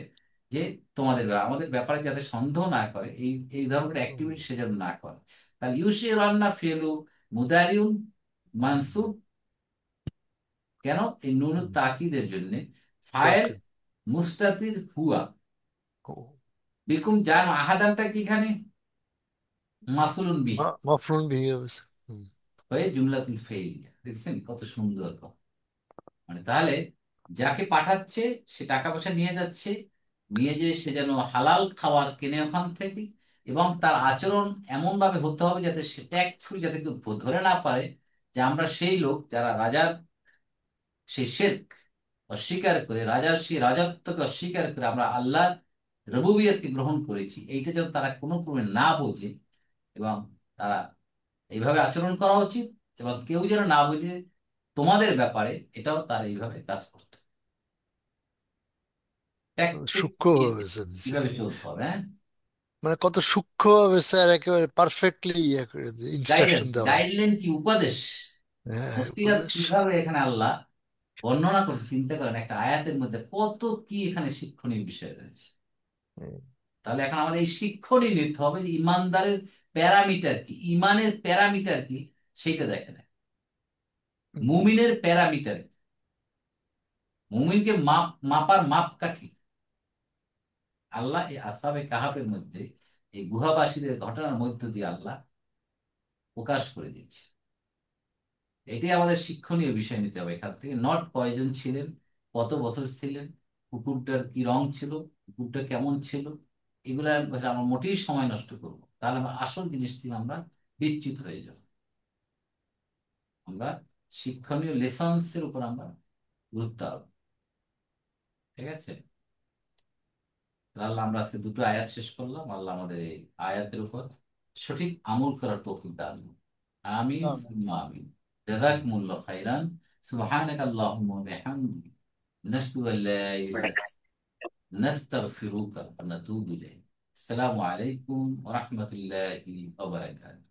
যে তোমাদের আমাদের ব্যাপারে, যাতে সন্দেহ না করে, এই এই ধরনের অ্যাক্টিভিটি সে যেন না করে। তাহলে ইউসি রান্না ফেলু মুদারিউন মানসুব, কেন এই নুন তাকিদের জন্য। ফায়েল তাওকে। মুস্তাতির হুয়া, বিকুম জানো আহাদানটা কি এখানে মাফুলুন বিহি মাফরুন ভেঙে গেছে। হয়ে জুমলাতুল ফেইলিয়া। দেখছেন কত সুন্দর কথা। মানে তাহলে যাকে পাঠাচ্ছে সে টাকা পয়সা নিয়ে যাচ্ছে, নিয়ে যে সে যেন হালাল খাবার কেনে ওখান থেকে, এবং তার আচরণ এমন ভাবে হতে হবে যাতে সে ট্যাক্টফুল, যাতে কেউ ধরে না পারে যে আমরা সেই লোক যারা রাজার সেই শিরক অস্বীকার করে, রাজার সেই রাজত্বকে অস্বীকার করে আমরা আল্লাহর রবুবিয়তকে গ্রহণ করেছি, এইটা যেন তারা কোনো ক্রমে না বোঝে, এবং তারা এইভাবে আচরণ করা উচিত, এবং কেউ যেন না বুঝে তোমাদের ব্যাপারে, এটাও তার এইভাবে কাজ করতে হবে। ট্যাকটিক সূক্ষ্ম ভাবে দিচ্ছে। কিভাবে চলতে হবে, হ্যাঁ। মানে কত সূক্ষ্ম ভাবে স্যার একেবারে পারফেক্টলি ইয়ে করে ইনস্ট্রাকশন গাইডেন্স, দেওয়া আছে। গাইডলাইন কি, উপদেশ, হ্যাঁ, নসিহত উপদেশ। কিভাবে এখানে আল্লাহ বর্ণনা করছে। চিন্তা করেন, একটা আয়াতের মধ্যে কত কি এখানে শিক্ষণীয় বিষয় রয়েছে। হুম, তাহলে এখন আমাদের এই শিক্ষণীয় নিতে হবে যে ইমানদারের প্যারামিটার কি, ইমানের প্যারামিটার কি, সেইটা দেখে নেয়। হুম। মুমিনের প্যারামিটার কি, মুমিনকে মাপার মাপকাঠি আল্লাহ এই আসহাবে কাহাফের মধ্যে, এই গুহাবাসীদের ঘটনার মধ্য দিয়ে আল্লাহ প্রকাশ করে দিচ্ছে। এটাই আমাদের শিক্ষণীয় বিষয় নিতে হবে এখান থেকে, নট কয়জন ছিলেন, কত বছর ছিলেন, কুকুরটার কি রং ছিল, কুকুরটা কেমন ছিল, এগুলো আমরা মোটেই সময় নষ্ট করবো, তাহলে আমরা আসল জিনিস থেকে আমরা বিচ্যুত হয়ে যাব। আমরা শিক্ষণীয় লেসন্স এর উপর আমরা গুরুত্ব দেব। ঠিক আছে? আল্লাহ, আমরা আজকে দুটো আয়াত শেষ করলাম, আল্লাহ আমাদের এই আয়াতের উপর সঠিক আমল করার তৌফিক দান করুন। আমিন সুম্মা আমিন। জাযাকুমুল্লাহু খাইরান। সুবহানাকা আল্লাহুম্মা ওয়া বিহামদিকা নাশহাদু আল লা ইলাহা নাস্তাগফিরুকা ওয়া নাতুবু ইলাইক। আসসালামু আলাইকুম ওয়া রাহমাতুল্লাহি ওয়া বারাকাতুহু।